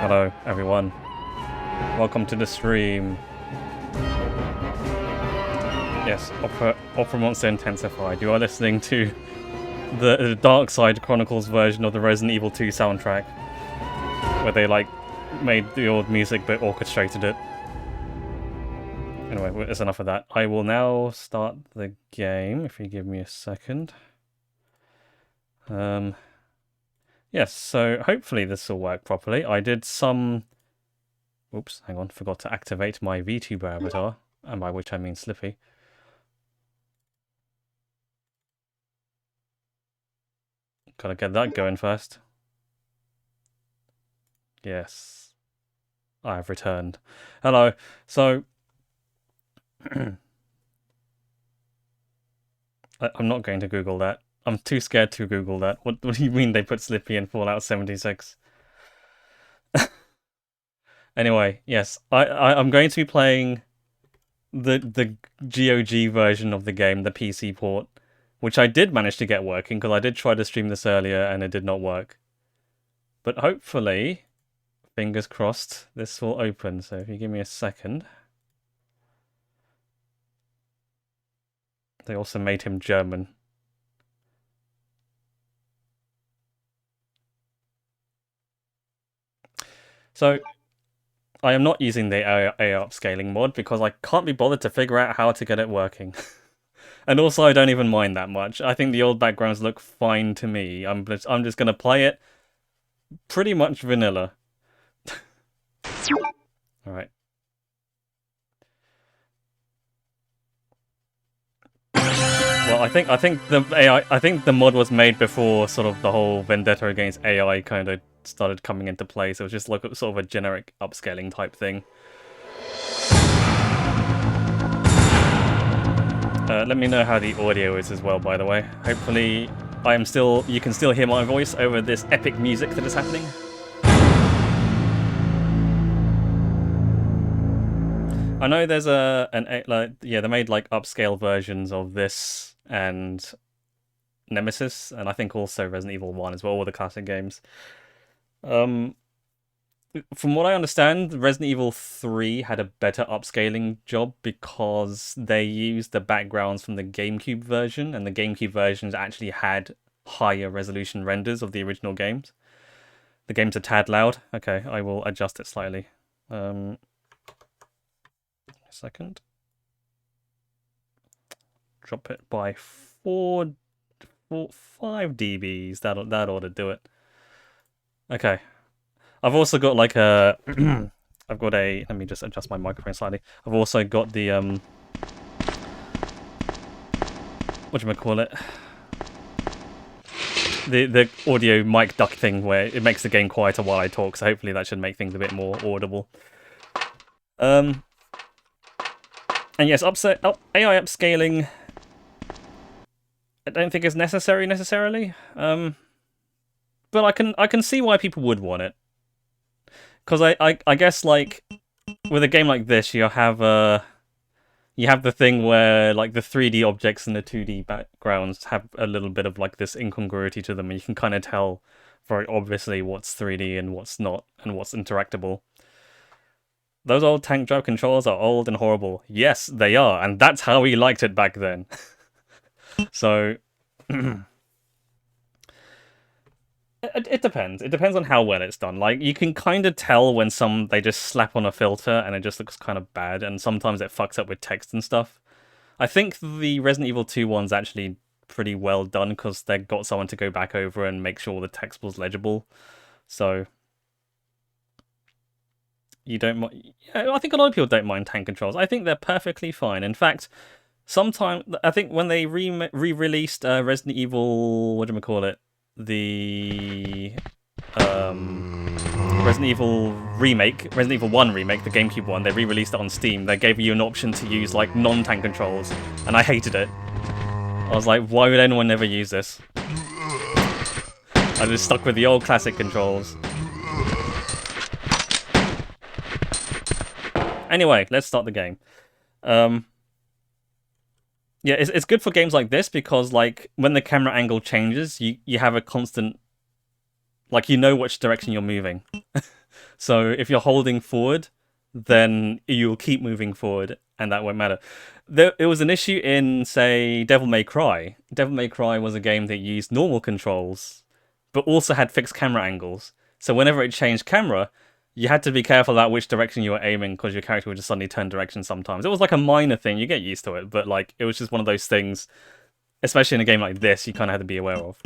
Hello, everyone. Welcome to the stream. Yes, Opera Monster Intensified. You are listening to the Dark Side Chronicles version of the Resident Evil 2 soundtrack, where they made the old music but orchestrated it. Anyway, there's enough of that. I will now start the game, if you give me a second. Yes, so hopefully this will work properly. I did some... Oops, hang on, forgot to activate my VTuber avatar, and by which I mean Slippy. Gotta get that going first. Yes. I have returned. Hello. So... I'm not going to Google that. I'm too scared to Google that. What do you mean they put Slippy in Fallout 76? Anyway, yes, I'm going to be playing the GOG version of the game, the PC port, which I did manage to get working, because I did try to stream this earlier and it did not work. But hopefully, fingers crossed, this will open. So if you give me a second. They also made him German. So, I am not using the AI upscaling mod because I can't be bothered to figure out how to get it working. And also, I don't even mind that much. I think the old backgrounds look fine to me. I'm just going to play it pretty much vanilla. Alright. Well, I think the mod was made before sort of the whole vendetta against AI kind of started coming into play, so it was just like sort of a generic upscaling type thing. Let me know how the audio is as well, by the way. Hopefully you can still hear my voice over this epic music that is happening. I know there's they made like upscale versions of this and Nemesis, and I think also Resident Evil 1 as well, all the classic games. From what I understand, Resident Evil 3 had a better upscaling job because they used the backgrounds from the GameCube version, and the GameCube versions actually had higher resolution renders of the original games. The game's a tad loud. Okay, I will adjust it slightly. A second. Drop it by 5 dBs. That ought to do it. Okay. I've also got like a... let me just adjust my microphone slightly. I've also got the, whatchamacallit? The audio mic duck thing where it makes the game quieter while I talk, so hopefully that should make things a bit more audible. And yes, AI upscaling I don't think is necessary necessarily. But I can see why people would want it. Because I guess like with a game like this, you have the thing where like the 3D objects and the 2D backgrounds have a little bit of like this incongruity to them, and you can kind of tell very obviously what's 3D and what's not, and what's interactable. Those old tank drive controls are old and horrible. Yes, they are, and that's how we liked it back then. So it depends. It depends on how well it's done. Like, you can kind of tell when they just slap on a filter and it just looks kind of bad, and sometimes it fucks up with text and stuff. I think the Resident Evil 2 one's actually pretty well done because they got someone to go back over and make sure the text was legible. So you don't mind. Yeah, I think a lot of people don't mind tank controls. I think they're perfectly fine. In fact, I think when they re-released Resident Evil, the Resident Evil remake, Resident Evil 1 remake, the GameCube one, they re-released it on Steam. They gave you an option to use like non-tank controls, and I hated it. I was like, why would anyone ever use this? I just stuck with the old classic controls. Anyway, let's start the game. Yeah, it's good for games like this because, like, when the camera angle changes, you have a constant, like, you know which direction you're moving. So if you're holding forward, then you'll keep moving forward, and that won't matter. It was an issue in, say, Devil May Cry. Devil May Cry was a game that used normal controls, but also had fixed camera angles. So whenever it changed camera, you had to be careful about which direction you were aiming, because your character would just suddenly turn direction sometimes. It was like a minor thing, you get used to it, but like it was just one of those things, especially in a game like this, you kind of had to be aware of.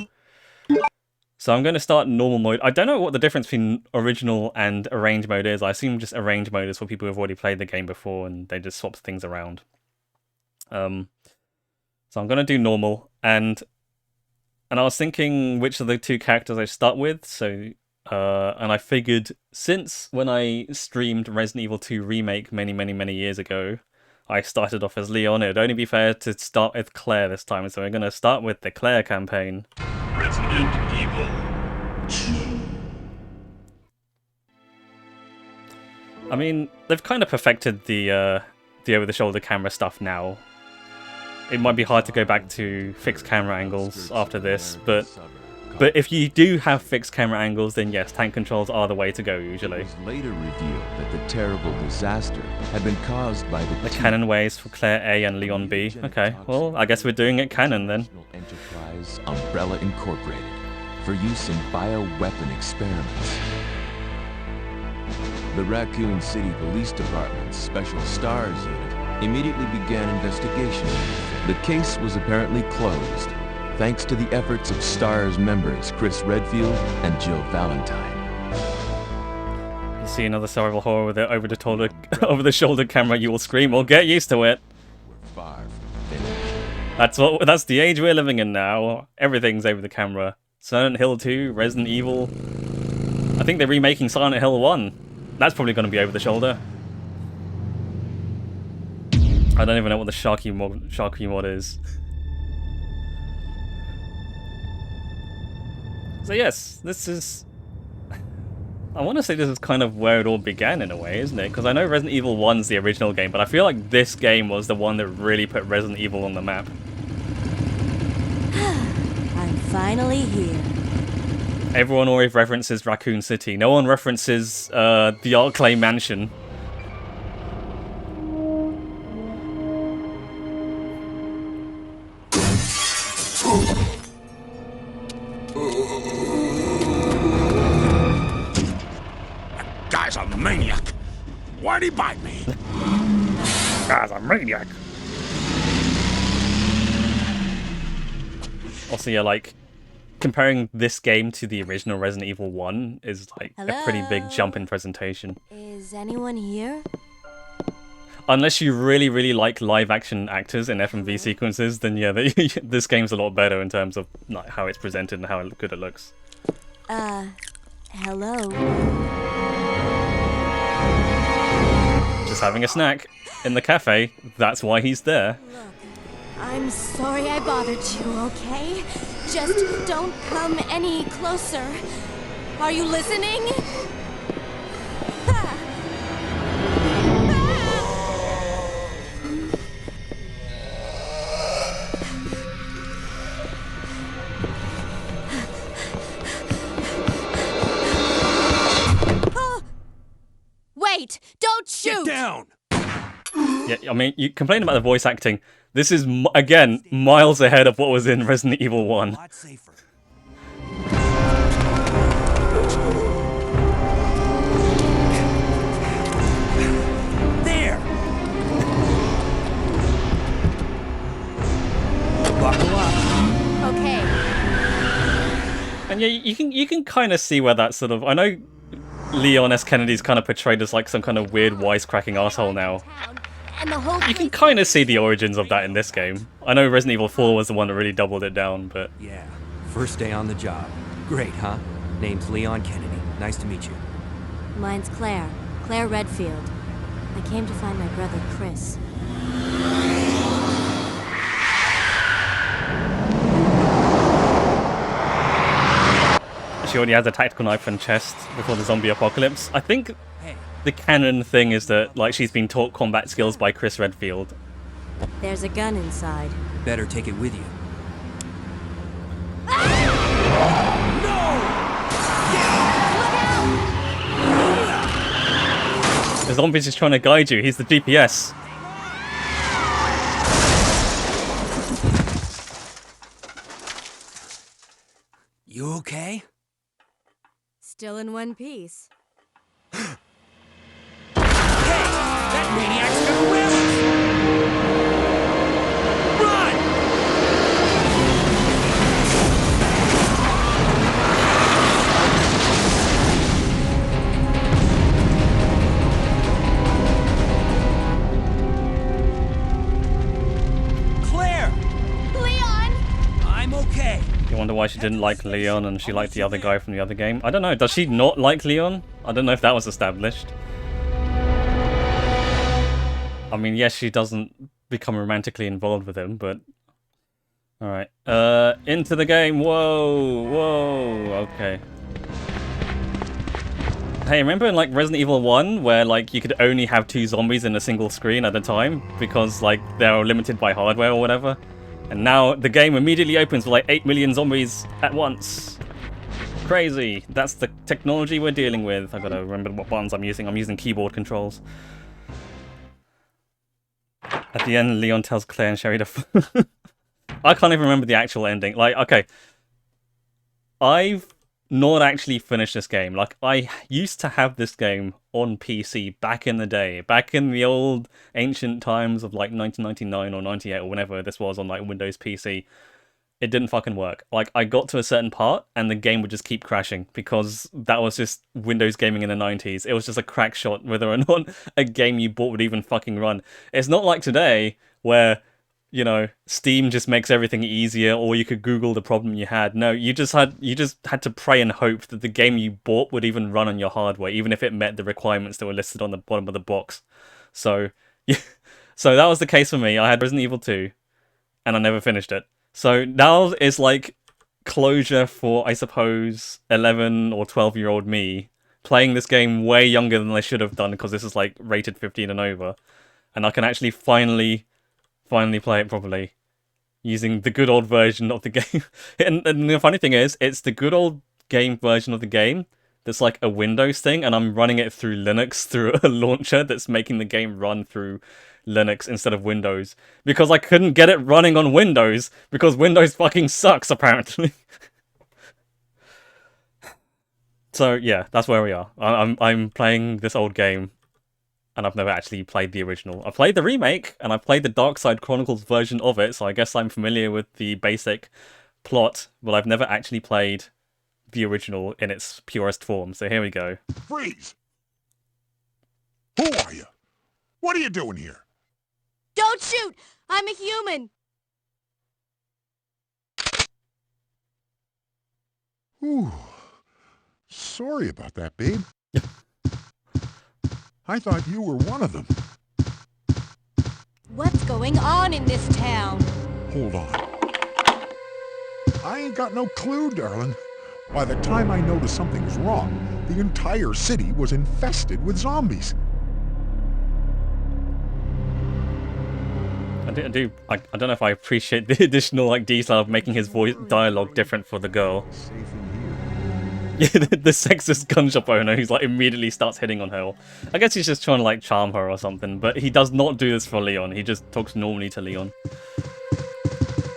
So I'm going to start normal mode. I don't know what the difference between original and arrange mode is. I assume just arrange mode is for people who've already played the game before and they just swap things around. So I'm going to do normal, and I was thinking which of the two characters I start with. So and I figured, since when I streamed Resident Evil 2 Remake many years ago, I started off as Leon, it'd only be fair to start with Claire this time. So we're going to start with the Claire campaign. Resident Evil 2. I mean, they've kind of perfected the over-the-shoulder camera stuff now. It might be hard to go back to fixed camera angles after this, but if you do have fixed camera angles, then yes, tank controls are the way to go usually. It was later revealed that the terrible disaster had been caused by the canon ways for Claire A and Leon B. Okay, well, I guess we're doing it canon then. Enterprise Umbrella Incorporated for use in bioweapon experiments. The Raccoon City Police Department's Special Stars Unit immediately began investigation. The case was apparently closed, thanks to the efforts of STARS members Claire Redfield and Jill Valentine. You see another survival horror with it over the shoulder camera, you will scream or get used to it. We're far from finished. That's the age we're living in now. Everything's over the camera. Silent Hill 2, Resident Evil. I think they're remaking Silent Hill 1. That's probably going to be over the shoulder. I don't even know what the Sharky mod is. So yes, this is... I want to say this is kind of where it all began in a way, isn't it? Because I know Resident Evil 1's the original game, but I feel like this game was the one that really put Resident Evil on the map. I'm finally here. Everyone always references Raccoon City. No one references the Arclay Mansion. Guy's a maniac. Why'd he bite me? Guy's a maniac. Also, yeah, like, comparing this game to the original Resident Evil 1 is like a pretty big jump in presentation. Is anyone here? Unless you really like live action actors in FMV sequences, then yeah, this game's a lot better in terms of like, how it's presented and how good it looks. Hello? Just having a snack in the cafe, that's why he's there. Look, I'm sorry I bothered you, okay? Just don't come any closer. Are you listening? Ah. Ah. Wait! Don't shoot! Get down! Yeah, I mean, you complain about the voice acting. This is, again, miles ahead of what was in Resident Evil 1. Lot safer. There! Buckle up. Okay. And yeah, you can kind of see where that sort of... I know Leon S. Kennedy's kind of portrayed as like some kind of weird wisecracking asshole now. You can kind of see the origins of that in this game. I know Resident Evil 4 was the one that really doubled it down, but... Yeah, first day on the job. Great, huh? Name's Leon Kennedy. Nice to meet you. Mine's Claire. Claire Redfield. I came to find my brother, Chris. She already has a tactical knife and chest before the zombie apocalypse. I think the canon thing is that like she's been taught combat skills by Claire Redfield. There's a gun inside. Better take it with you. The zombie's just trying to guide you. He's the GPS. You okay? Still in one piece. Hey! That maniac's gonna whip us! Run! Claire! Leon! I'm okay. You wonder why she didn't like Leon and she liked the other guy from the other game? I don't know. Does she not like Leon? I don't know if that was established. I mean, yes, she doesn't become romantically involved with him, but... Alright. Into the game. Whoa. Whoa. Okay. Hey, remember in, like, Resident Evil 1, where, like, you could only have 2 zombies in a single screen at a time? Because, like, they're limited by hardware or whatever? And now the game immediately opens with like 8 million zombies at once. Crazy. That's the technology we're dealing with. I've got to remember what buttons I'm using. I'm using keyboard controls. At the end, Leon tells Claire and Sherry to... I can't even remember the actual ending. Like, okay. I've not actually finished this game. Like, I used to have this game on PC back in the day. Back in the old ancient times of like 1999 or 98 or whenever this was on like Windows PC. It didn't fucking work. Like, I got to a certain part and the game would just keep crashing because that was just Windows gaming in the 90s. It was just a crack shot whether or not a game you bought would even fucking run. It's not like today where, you know, Steam just makes everything easier, or you could Google the problem you had. No, you just had to pray and hope that the game you bought would even run on your hardware, even if it met the requirements that were listed on the bottom of the box. So, yeah, so that was the case for me. I had Resident Evil 2, and I never finished it. So now is like closure for, I suppose, 11 or 12-year-old me, playing this game way younger than I should have done, because this is like rated 15 and over, and I can actually finally play it properly using the good old version of the game. and the funny thing is, it's the good old game version of the game that's like a Windows thing, and I'm running it through Linux through a launcher that's making the game run through Linux instead of Windows, because I couldn't get it running on Windows because Windows fucking sucks apparently. So yeah, that's where we are. I'm playing this old game, and I've never actually played the original. I played the remake, and I played the Dark Side Chronicles version of it, so I guess I'm familiar with the basic plot, but I've never actually played the original in its purest form. So here we go. Freeze! Who are you? What are you doing here? Don't shoot! I'm a human! Ooh. Sorry about that, babe. I thought you were one of them. What's going on in this town? Hold on. I ain't got no clue, darling. By the time I noticed something was wrong, the entire city was infested with zombies. I don't know if I appreciate the additional like detail of making his voice dialogue different for the girl. Yeah, the sexist gun shop owner who's like immediately starts hitting on her. I guess he's just trying to like charm her or something, but he does not do this for Leon. He just talks normally to Leon.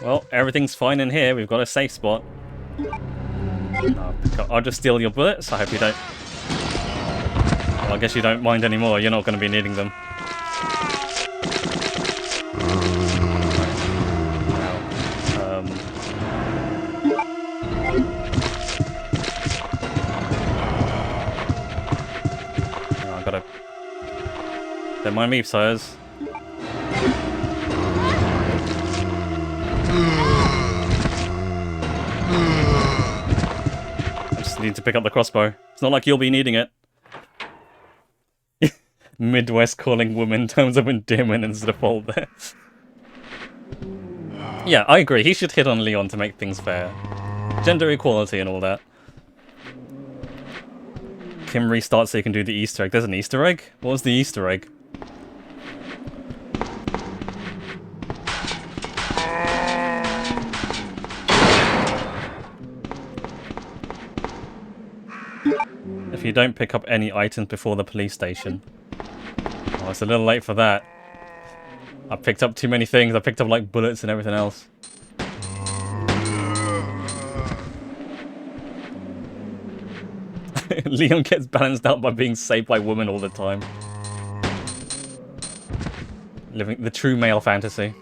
Well, everything's fine in here. We've got a safe spot. I'll just steal your bullets. I hope you don't... Well, I guess you don't mind anymore. You're not going to be needing them. I've got to... Don't mind me, sirs. Need to pick up the crossbow. It's not like you'll be needing it. Midwest calling women terms of endearment instead of fault there. Yeah, I agree. He should hit on Leon to make things fair. Gender equality and all that. Kim restarts so you can do the Easter egg. There's an Easter egg? What was the Easter egg? If you don't pick up any items before the police station. Oh, it's a little late for that. I picked up too many things. I picked up like bullets and everything else. Leon gets balanced out by being saved by women all the time. Living the true male fantasy.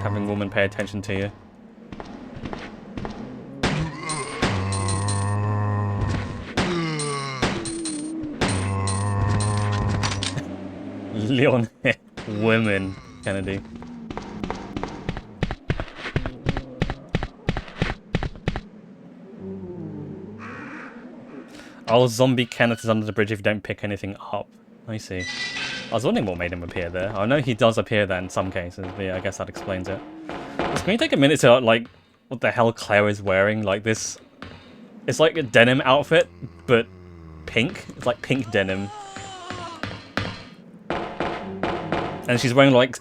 Having women pay attention to you. Leon, women, Kennedy. Oh, zombie Kenneth is under the bridge if you don't pick anything up. I see. I was wondering what made him appear there. I know he does appear there in some cases, but yeah, I guess that explains it. Can you take a minute to, like, what the hell Claire is wearing? Like this... It's like a denim outfit, but pink. It's like pink denim. And she's wearing, like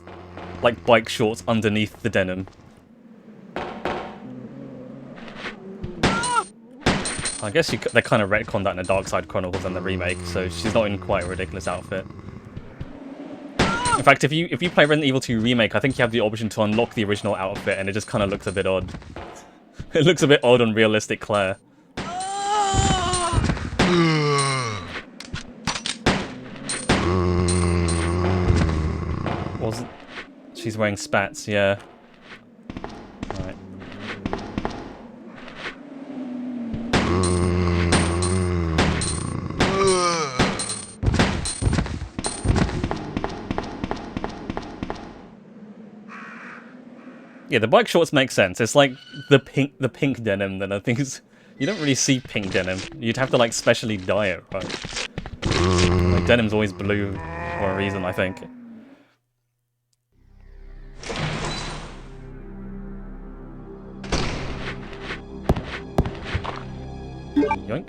bike shorts underneath the denim. I guess they kind of retconned that in the Dark Side Chronicles and the remake, so she's not in quite a ridiculous outfit. In fact, if you play Resident Evil 2 Remake, I think you have the option to unlock the original outfit, and it just kind of looks a bit odd. It looks a bit odd on realistic Claire. Wasn't... She's wearing spats, yeah. Right. Yeah, the bike shorts make sense. It's like the pink denim that I think is... You don't really see pink denim. You'd have to like specially dye it, right? Like denim's always blue for a reason, I think. Yoink.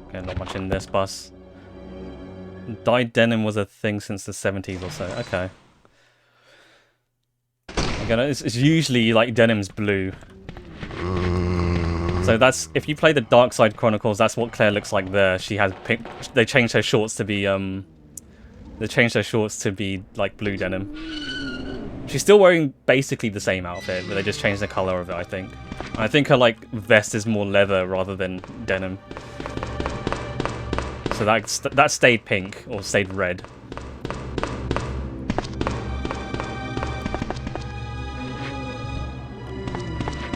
Okay, not much in this bus. Dyed denim was a thing since the 70s or so. Okay. Again, it's usually like denim's blue. So that's, if you play the Dark Side Chronicles, that's what Claire looks like there. She has pink, they changed her shorts to be like blue denim. She's still wearing basically the same outfit, but they just changed the color of it, I think. I think her like vest is more leather rather than denim. So that stayed pink or stayed red.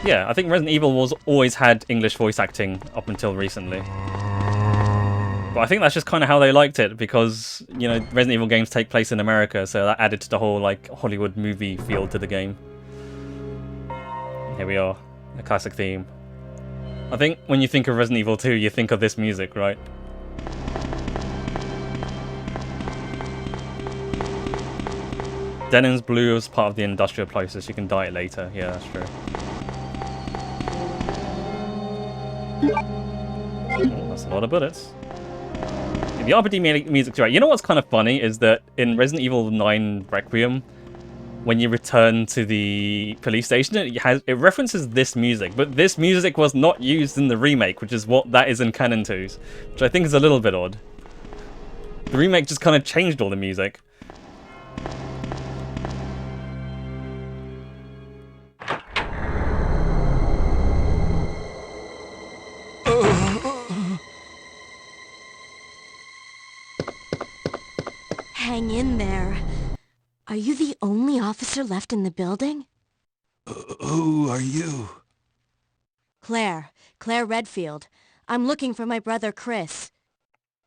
Yeah, I think Resident Evil always had English voice acting up until recently. But I think that's just kind of how they liked it, because, you know, Resident Evil games take place in America, so that added to the whole, like, Hollywood movie feel to the game. Here we are, the classic theme. I think when you think of Resident Evil 2, you think of this music, right? Denim's blue is part of the industrial process. You can dye it later. Yeah, that's true. Oh, that's a lot of bullets. The RPG music's right. You know what's kind of funny is that in Resident Evil 9 Requiem, when you return to the police station, it references this music, but this music was not used in the remake, which is what that is in Canon 2's, which I think is a little bit odd. The remake just kind of changed all the music. Hang in there. Are you the only officer left in the building? Who are you? Claire Redfield. I'm looking for my brother Chris.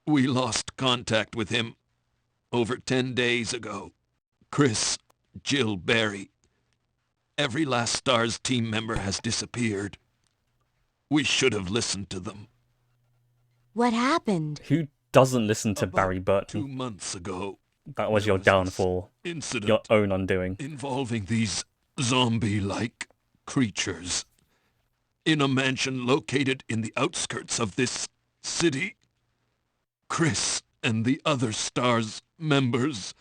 We lost contact with him over 10 days ago. Chris, Jill, Barry. Every last STARS team member has disappeared. We should have listened to them. What happened? Who doesn't listen to Barry Burton? 2 months ago. That was your downfall. Incident your own undoing. involving these zombie-like creatures in a mansion located in the outskirts of this city. Chris and the other STARS members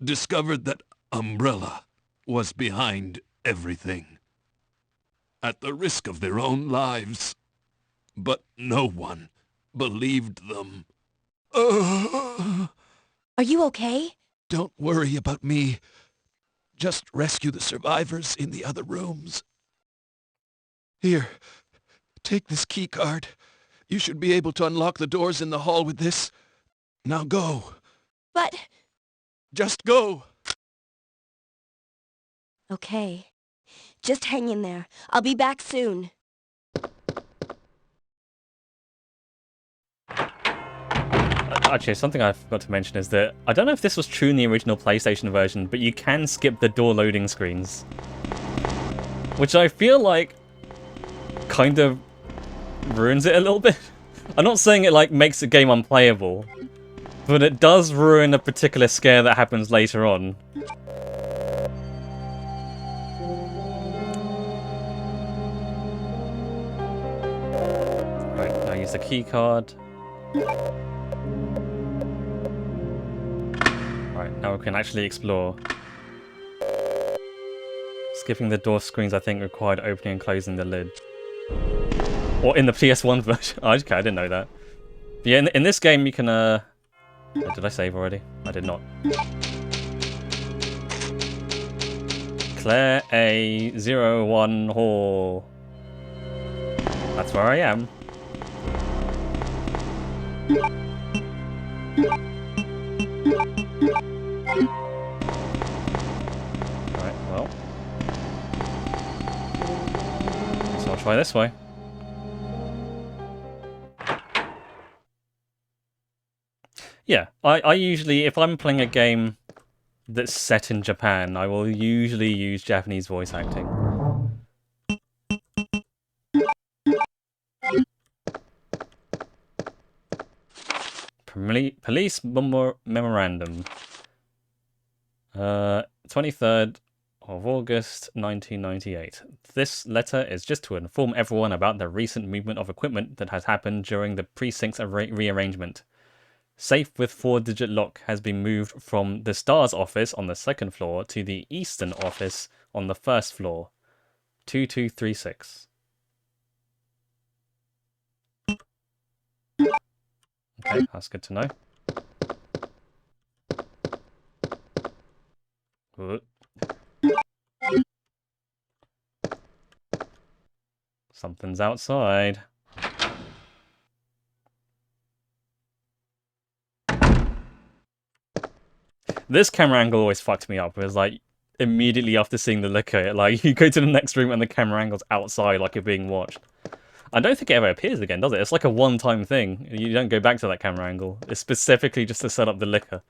discovered that Umbrella was behind everything, at the risk of their own lives. But no one believed them. Are you okay? Don't worry about me. Just rescue the survivors in the other rooms. Here, take this key card. You should be able to unlock the doors in the hall with this. Now go. But... Just go. Okay. Just hang in there. I'll be back soon. Actually, something I forgot to mention is that I don't know if this was true in the original PlayStation version, but you can skip the door loading screens. Which I feel like kind of ruins it a little bit. I'm not saying it like makes the game unplayable, but it does ruin a particular scare that happens later on. Right, now use the key card. Right, now we can actually explore. Skipping the door screens, I think, required opening and closing the lid. Or in the PS1 version. Oh, okay, I didn't know that. But yeah, in this game you can, oh, did I save already? I did not. Claire A01 Hall. That's where I am. Right, well. So I'll try this way. Yeah, I usually, if I'm playing a game that's set in Japan, I will usually use Japanese voice acting. Police memorandum. 23rd of August 1998. This letter is just to inform everyone about the recent movement of equipment that has happened during the precinct's rearrangement. Safe with 4-digit lock has been moved from the STARS office on the 2nd floor to the Eastern office on the 1st floor. 2236. Okay, that's good to know. Good. Something's outside. This camera angle always fucked me up. It was like, immediately after seeing the liquor, like, you go to the next room and the camera angle's outside like you're being watched. I don't think it ever appears again, does it? It's like a one-time thing. You don't go back to that camera angle. It's specifically just to set up the liquor.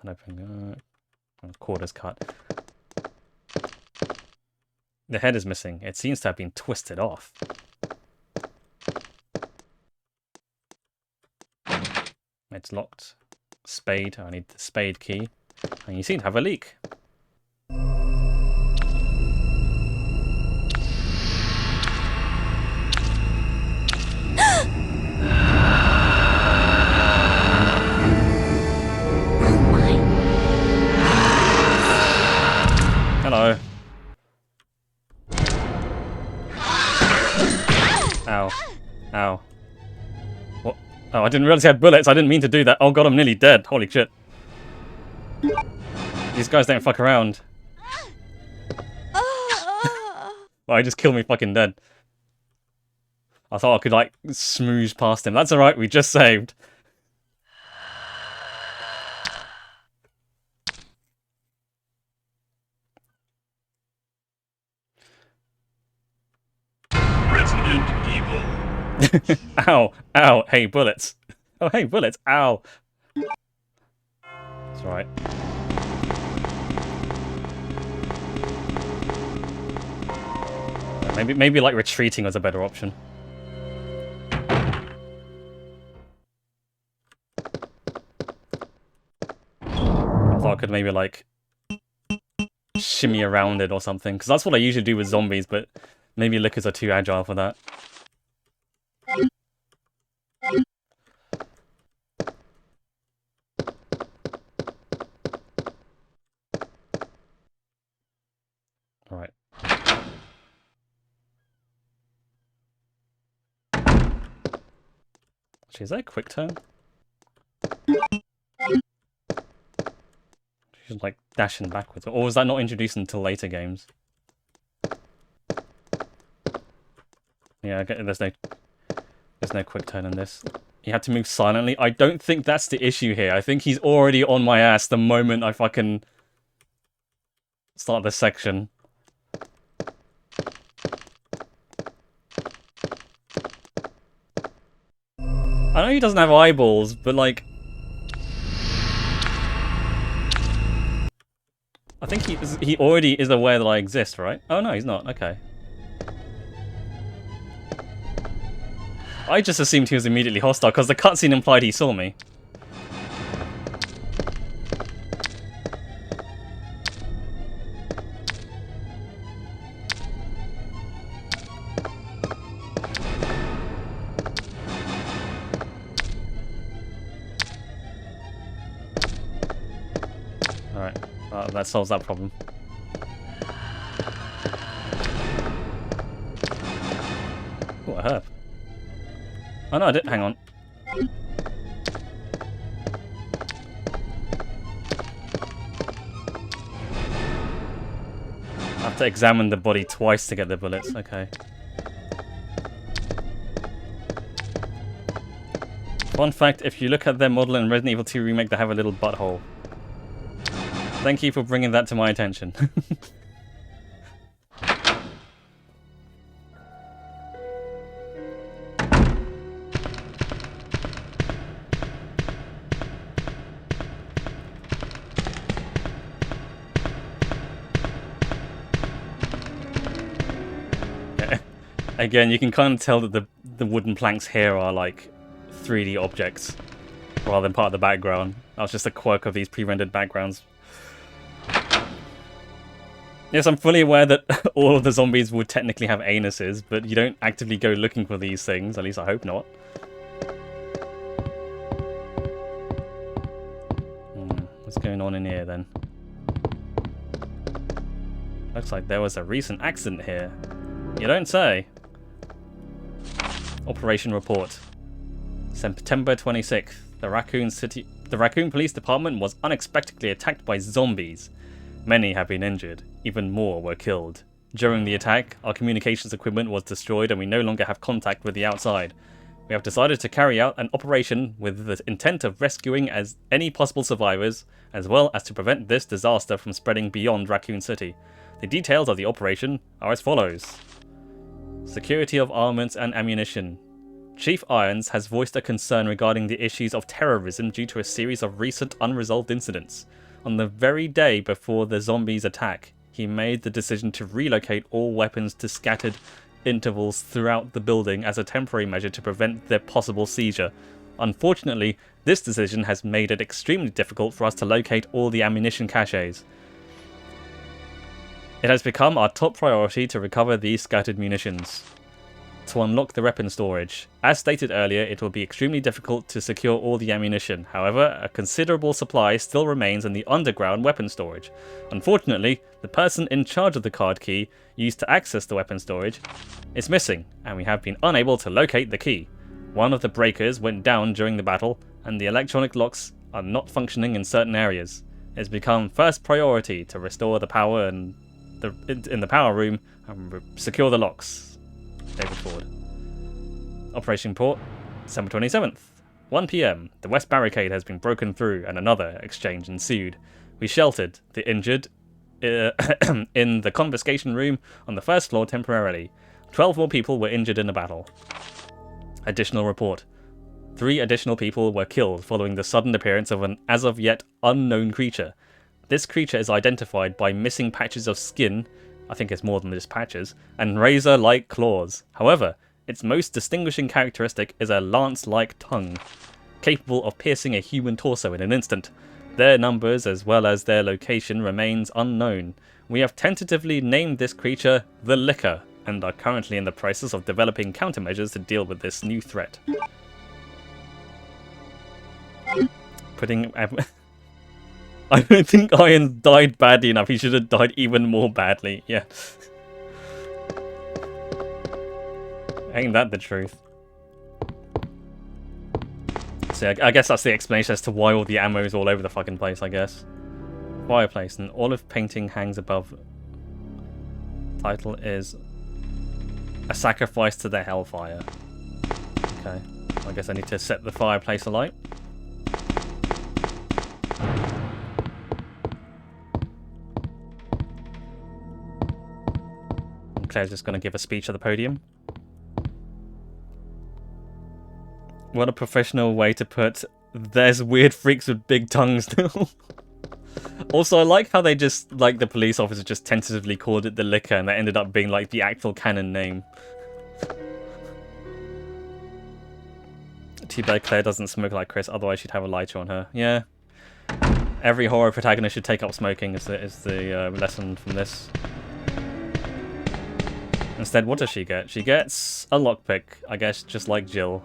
And open, quarters cut. The head is missing. It seems to have been twisted off. It's locked. Spade. I need the spade key. And you seem to have a leak. Hello. Ow. Ow. What? Oh, I didn't realize he had bullets. I didn't mean to do that. Oh god, I'm nearly dead. Holy shit. These guys don't fuck around. Well, he just killed me fucking dead. I thought I could, like, smooze past him. That's alright, we just saved. Ow, ow, hey, bullets. Oh, hey, bullets, ow. That's right. Maybe like retreating was a better option. I thought I could maybe like shimmy around it or something. Because that's what I usually do with zombies, but maybe lickers are too agile for that. Alright. Actually, is that a quick turn? She's like dashing backwards. Or was that not introduced until later games? Yeah, okay, there's no quick turn in this. You have to move silently. I don't think that's the issue here. I think he's already on my ass the moment I fucking start this section. I know he doesn't have eyeballs, but like... I think he already is aware that I exist, right? Oh no, he's not. Okay. I just assumed he was immediately hostile because the cutscene implied he saw me. Alright, that solves that problem. Oh, a herb. Oh no, I didn't. Hang on. I have to examine the body twice to get the bullets. Okay. Fun fact, if you look at their model in Resident Evil 2 Remake, they have a little butthole. Thank you for bringing that to my attention. Again, you can kind of tell that the wooden planks here are like 3D objects rather than part of the background. That was just a quirk of these pre-rendered backgrounds. Yes, I'm fully aware that all of the zombies would technically have anuses, but you don't actively go looking for these things, at least I hope not. What's going on in here then? Looks like there was a recent accident here. You don't say. Operation report. September 26th. The Raccoon Police Department was unexpectedly attacked by zombies. Many have been injured. Even more were killed. During the attack, our communications equipment was destroyed and we no longer have contact with the outside. We have decided to carry out an operation with the intent of rescuing as any possible survivors, as well as to prevent this disaster from spreading beyond Raccoon City. The details of the operation are as follows. Security of armaments and ammunition. Chief Irons has voiced a concern regarding the issues of terrorism due to a series of recent unresolved incidents. On the very day before the zombies' attack, he made the decision to relocate all weapons to scattered intervals throughout the building as a temporary measure to prevent their possible seizure. Unfortunately, this decision has made it extremely difficult for us to locate all the ammunition caches. It has become our top priority to recover these scattered munitions. To unlock the weapon storage. As stated earlier, it will be extremely difficult to secure all the ammunition. However, a considerable supply still remains in the underground weapon storage. Unfortunately, the person in charge of the card key used to access the weapon storage is missing, and we have been unable to locate the key. One of the breakers went down during the battle, and the electronic locks are not functioning in certain areas. It has become first priority to restore the power in the power room and secure the locks. David Ford. Operation Port, December 27th. 1 PM. The west barricade has been broken through and another exchange ensued. We sheltered the injured in the confiscation room on the first floor temporarily. 12 more people were injured in the battle. Additional report. 3 additional people were killed following the sudden appearance of an as of yet unknown creature. This creature is identified by missing patches of skin, I think it's more than just patches, and razor-like claws. However, its most distinguishing characteristic is a lance-like tongue, capable of piercing a human torso in an instant. Their numbers, as well as their location, remains unknown. We have tentatively named this creature the Licker, and are currently in the process of developing countermeasures to deal with this new threat. Putting... I don't think Iron died badly enough. He should have died even more badly. Yeah. Ain't that the truth? So I guess that's the explanation as to why all the ammo is all over the fucking place, I guess. Fireplace. An olive painting hangs above. Title is A Sacrifice to the Hellfire. Okay. I guess I need to set the fireplace alight. And Claire's just going to give a speech at the podium. What a professional way to put, there's weird freaks with big tongues now. Also, I like how they just, like, the police officer just tentatively called it the Licker, and that ended up being, like, the actual canon name. Too bad Claire doesn't smoke like Chris, otherwise she'd have a lighter on her. Yeah. Every horror protagonist should take up smoking, is the lesson from this. Instead, what does she get? She gets a lockpick, I guess, just like Jill.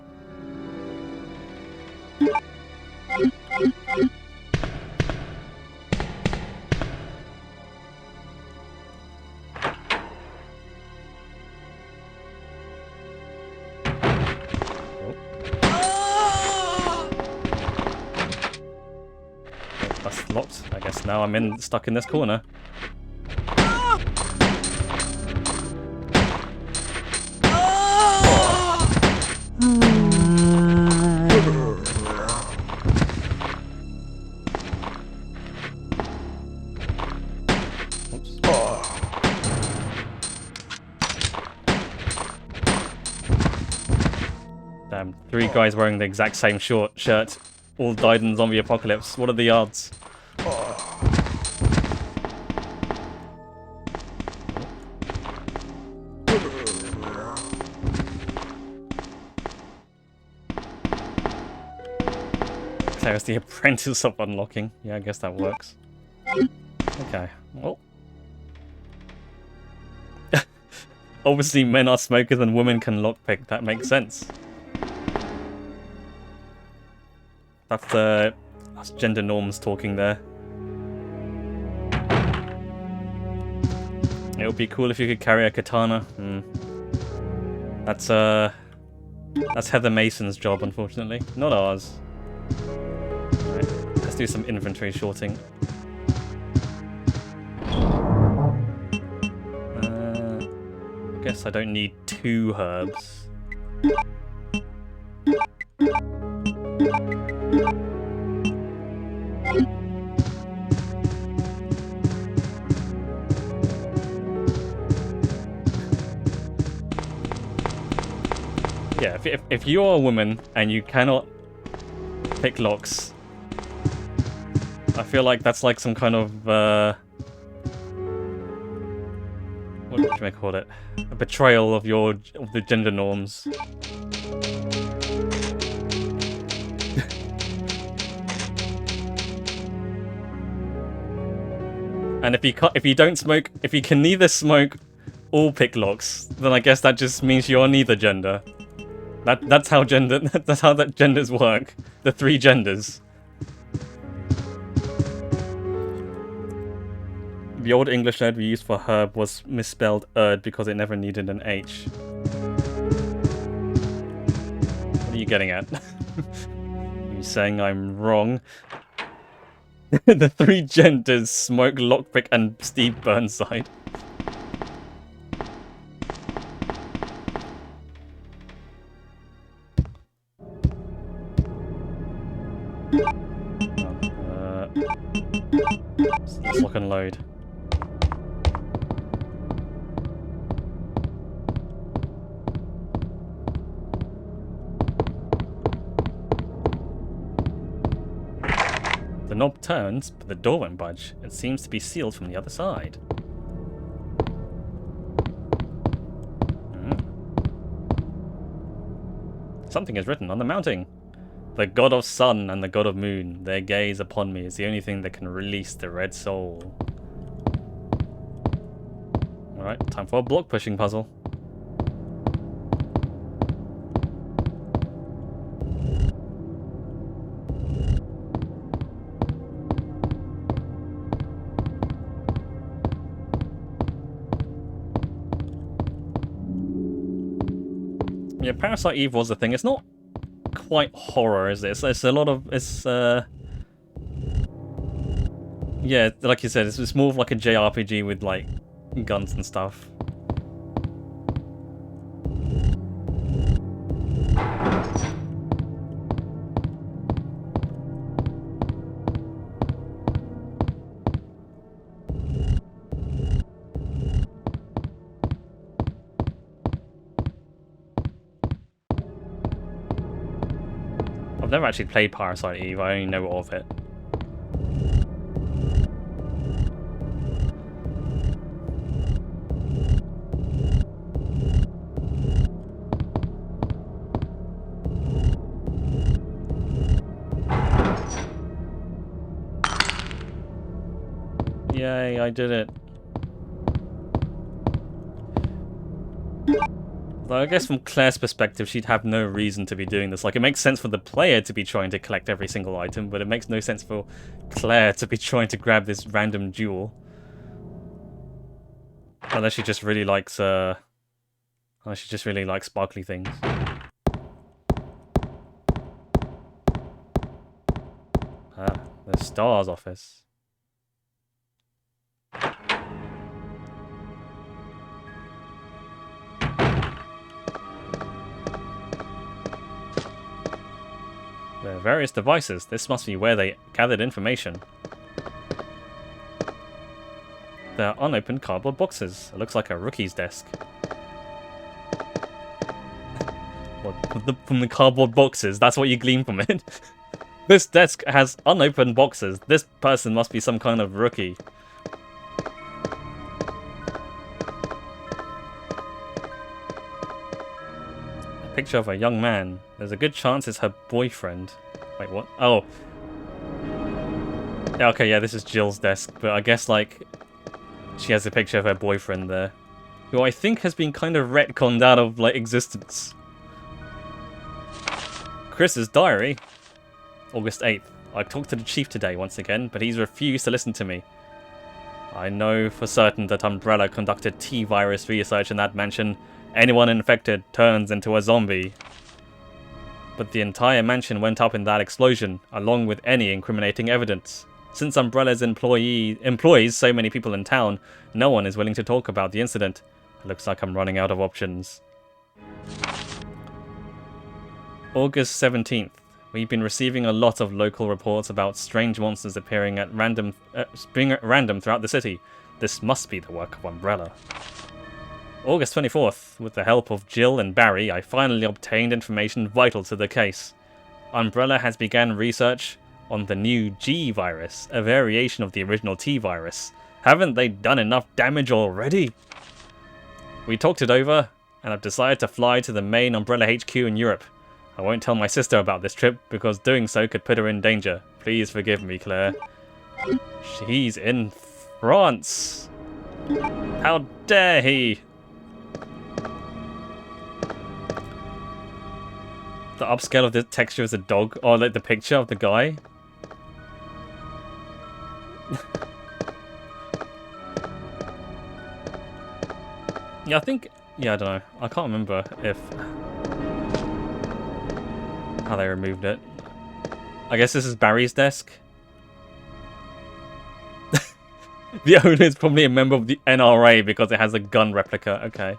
That's locked. I guess now I'm stuck in this corner. Damn, 3 guys wearing the exact same shirt, all died in the zombie apocalypse. What are the odds? Claire's the apprentice of unlocking. Yeah, I guess that works. Okay, well. Obviously men are smokers and women can lockpick. That makes sense. That's gender norms talking there. It would be cool if you could carry a katana. That's Heather Mason's job, unfortunately, not ours. Right, let's do some inventory sorting. I guess I don't need 2 herbs. Yeah, if you're a woman and you cannot pick locks, I feel like that's like some kind of what do you call it? A betrayal of the gender norms. And if you don't smoke, if you can neither smoke or pick locks, then I guess that just means you're neither gender. That's how that genders work. The 3 genders. The old English word we used for herb was misspelled erd because it never needed an H. What are you getting at? You saying I'm wrong? The 3 genders: Smoke, Lockpick, and Steve Burnside. Let's lock and load. The knob turns, but the door won't budge. It seems to be sealed from the other side. Something is written on the mounting. The god of sun and the god of moon, their gaze upon me is the only thing that can release the red soul. Alright, time for a block pushing puzzle. Yeah, Parasite Eve was the thing. It's not quite horror, is it? It's a lot of... yeah, like you said, it's more of like a JRPG with, like, guns and stuff. I've never actually played Parasite Eve, I only know of it. Yay, I did it. Though I guess from Claire's perspective, she'd have no reason to be doing this. Like, it makes sense for the player to be trying to collect every single item, but it makes no sense for Claire to be trying to grab this random jewel. Unless she just really likes, unless she just really likes sparkly things. Ah, the STARS office. There are various devices. This must be where they gathered information. There are unopened cardboard boxes. It looks like a rookie's desk. What, from the cardboard boxes? That's what you glean from it? This desk has unopened boxes. This person must be some kind of rookie. Picture of a young man. There's a good chance it's her boyfriend. Wait, what? Oh. Yeah, okay, yeah, this is Jill's desk, but I guess, like, she has a picture of her boyfriend there. Who I think has been kind of retconned out of, like, existence. Chris's diary. August 8th. I talked to the chief today once again, but he's refused to listen to me. I know for certain that Umbrella conducted T-virus research in that mansion. Anyone infected turns into a zombie. But the entire mansion went up in that explosion, along with any incriminating evidence. Since Umbrella's employs so many people in town, no one is willing to talk about the incident. It looks like I'm running out of options. August 17th. We've been receiving a lot of local reports about strange monsters appearing at random throughout the city. This must be the work of Umbrella. August 24th, with the help of Jill and Barry, I finally obtained information vital to the case. Umbrella has begun research on the new G virus, a variation of the original T virus. Haven't they done enough damage already? We talked it over, and I've decided to fly to the main Umbrella HQ in Europe. I won't tell my sister about this trip, because doing so could put her in danger. Please forgive me, Claire. She's in France. How dare he? The upscale of the texture is a dog, or like the picture of the guy. Yeah, I think... yeah, I don't know. I can't remember if... how they removed it. I guess this is Barry's desk. The owner is probably a member of the NRA because it has a gun replica. Okay.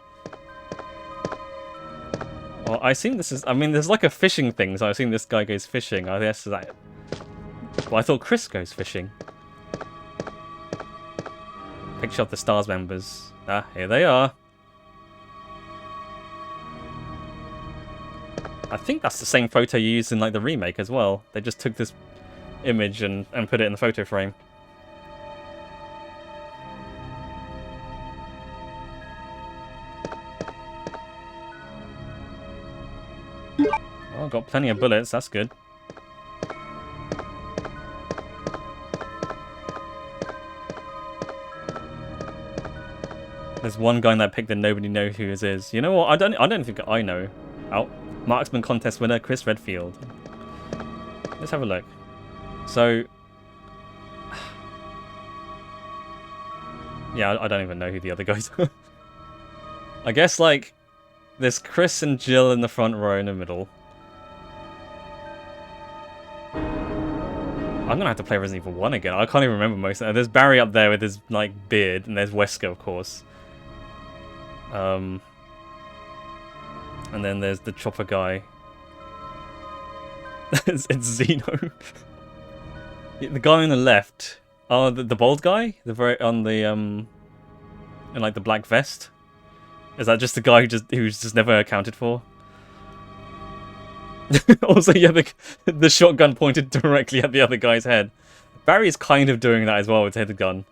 Well, I think this is... I mean, there's like a fishing thing, so I think this guy goes fishing. I guess that... well, I thought Chris goes fishing. Picture of the STARS members. Ah, here they are. I think that's the same photo used in like the remake as well. They just took this image and put it in the photo frame. Oh, got plenty of bullets, that's good. There's one guy in that pic that nobody knows who his is. You know what? I don't think I know. Oh, marksman contest winner Chris Redfield. Let's have a look. So, yeah, I don't even know who the other guys are. I guess like there's Chris and Jill in the front row in the middle. I'm gonna have to play Resident Evil 1 again. I can't even remember most of it. There's Barry up there with his like beard, and there's Wesker, of course. And then there's the chopper guy. it's Zeno. The guy on the left. Oh, the bald guy, the very on the in like the black vest. Is that just the guy who's just never accounted for? Also, yeah, the shotgun pointed directly at the other guy's head. Barry is kind of doing that as well with his gun.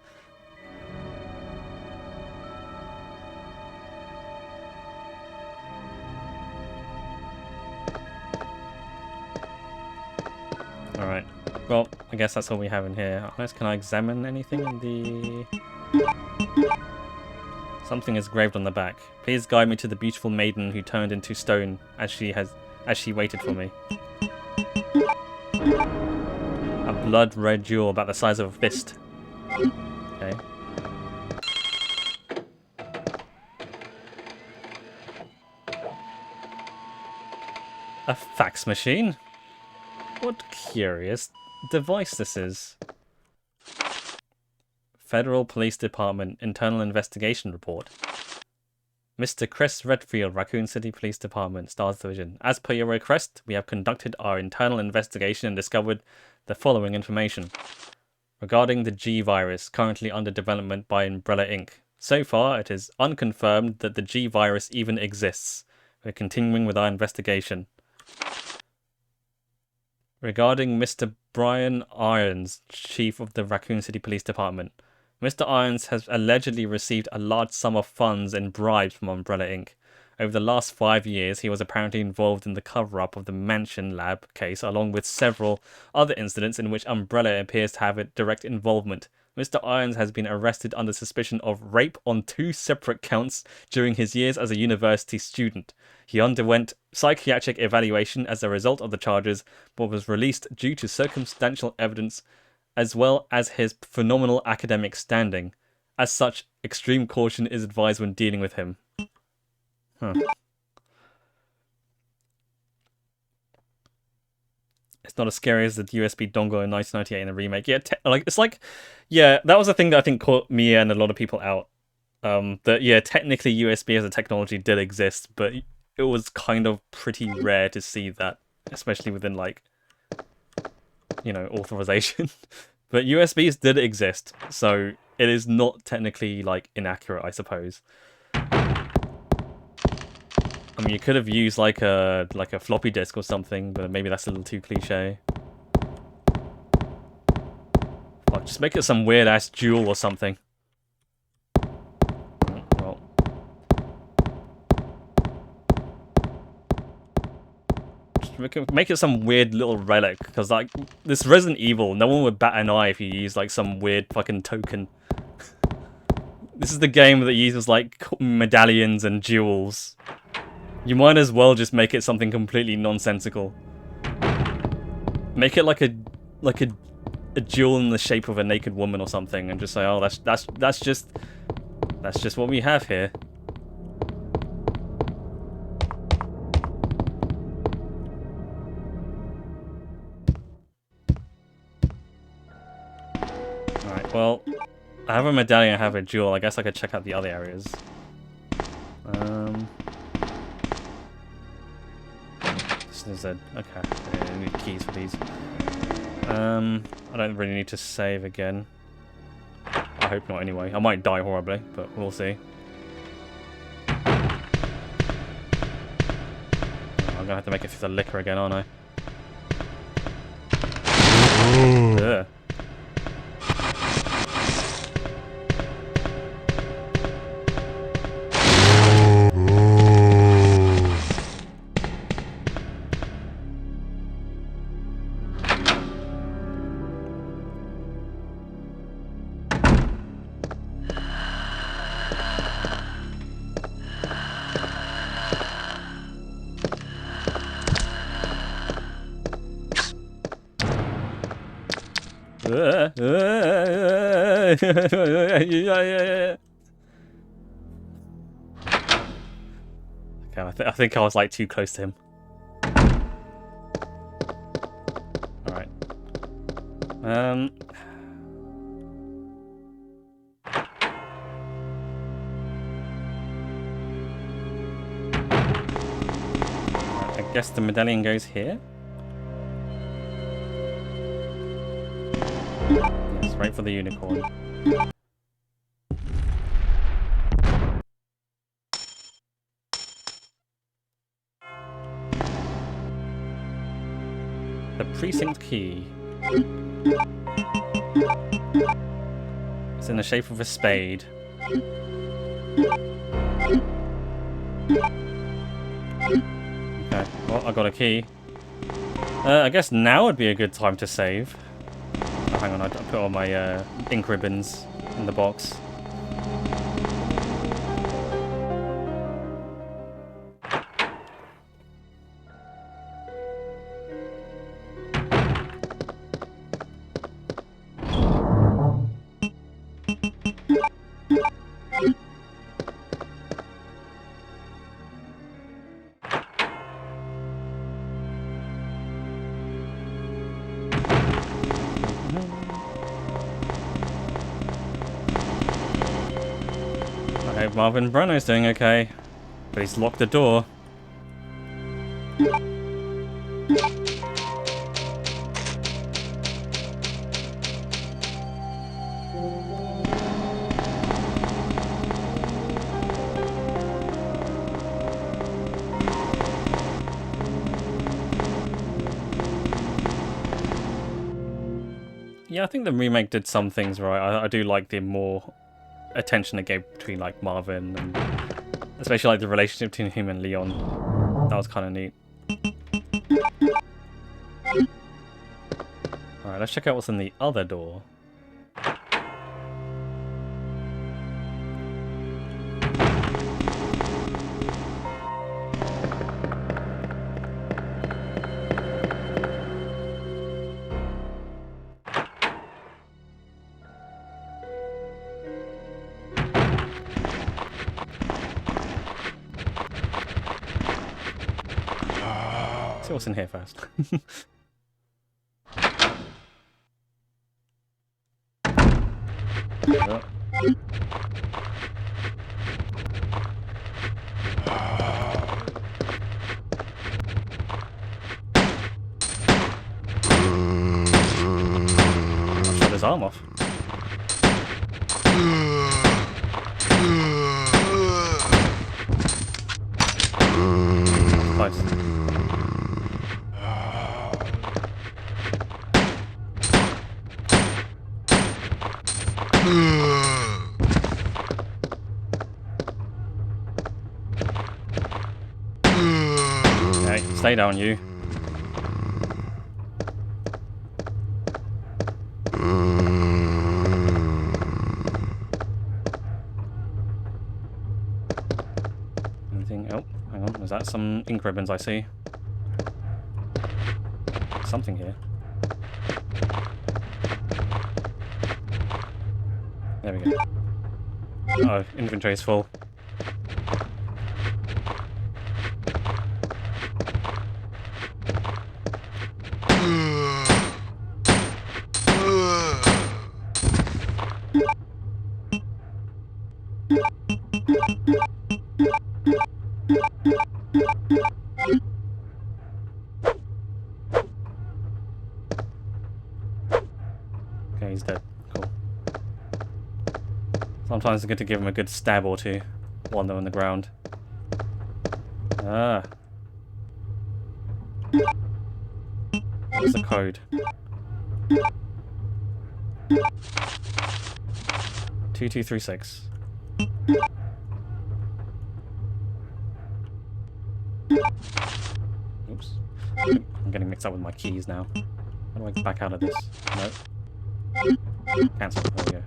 Alright. Well, I guess that's all we have in here. Unless, can I examine anything in the... Something is engraved on the back. Please guide me to the beautiful maiden who turned into stone as she waited for me. A blood red jewel about the size of a fist. Okay. A fax machine? What curious device this is. Federal Police Department Internal Investigation Report. Mr. Chris Redfield, Raccoon City Police Department, Stars Division. As per your request, we have conducted our internal investigation and discovered the following information. Regarding the G virus, currently under development by Umbrella Inc. So far, it is unconfirmed that the G virus even exists. We're continuing with our investigation. Regarding Mr. Brian Irons, Chief of the Raccoon City Police Department. Mr. Irons has allegedly received a large sum of funds and bribes from Umbrella Inc. Over the last 5 years, he was apparently involved in the cover-up of the Mansion Lab case, along with several other incidents in which Umbrella appears to have a direct involvement. Mr. Irons has been arrested under suspicion of rape on 2 separate counts during his years as a university student. He underwent psychiatric evaluation as a result of the charges, but was released due to circumstantial evidence as well as his phenomenal academic standing. As such, extreme caution is advised when dealing with him. Huh. It's not as scary as the USB dongle in 1998 in the remake. Yeah, that was the thing that I think caught me and a lot of people out. That yeah, technically USB as a technology did exist, but it was kind of pretty rare to see that, especially within like, you know, authorization. But USBs did exist, so it is not technically like inaccurate, I suppose. I mean, you could have used like a floppy disk or something, but maybe that's a little too cliche. Oh, just make it some weird ass jewel or something. Well, just make it some weird little relic, because like this Resident Evil, no one would bat an eye if you use like some weird fucking token. This is the game that uses like medallions and jewels. You might as well just make it something completely nonsensical. Make it like a jewel in the shape of a naked woman or something, and just say, oh, that's just what we have here. Alright, well, I have a medallion, I have a jewel. I guess I could check out the other areas. Okay, I need keys for these. I don't really need to save again. I hope not anyway. I might die horribly, but we'll see. I'm gonna have to make it through the liquor again, aren't I? Ugh. I think I was like too close to him. Alright. I guess the medallion goes here. Yes, right for the unicorn. The precinct key. It's in the shape of a spade. Okay, well, I got a key. I guess now would be a good time to save. Oh, hang on, I put all my ink ribbons in the box. I hope Marvin Bruno's doing okay, but he's locked the door. Yeah, I think the remake did some things right. I do like the more attention it gave between like Marvin and especially like the relationship between him and Leon. That was kind of neat. Alright, let's check out what's in the other door. See what's in here first. Shut his arm off. Close. Okay, stay down, you. Anything? Oh, hang on. Is that some ink ribbons I see? Something here. There we go. Oh, inventory's full. Okay, he's dead. Cool. Sometimes it's good to give him a good stab or two while they're on the ground. Ah. What's the code? 2236. Oops. I'm getting mixed up with my keys now. How do I back out of this? No. Cancel. There we go.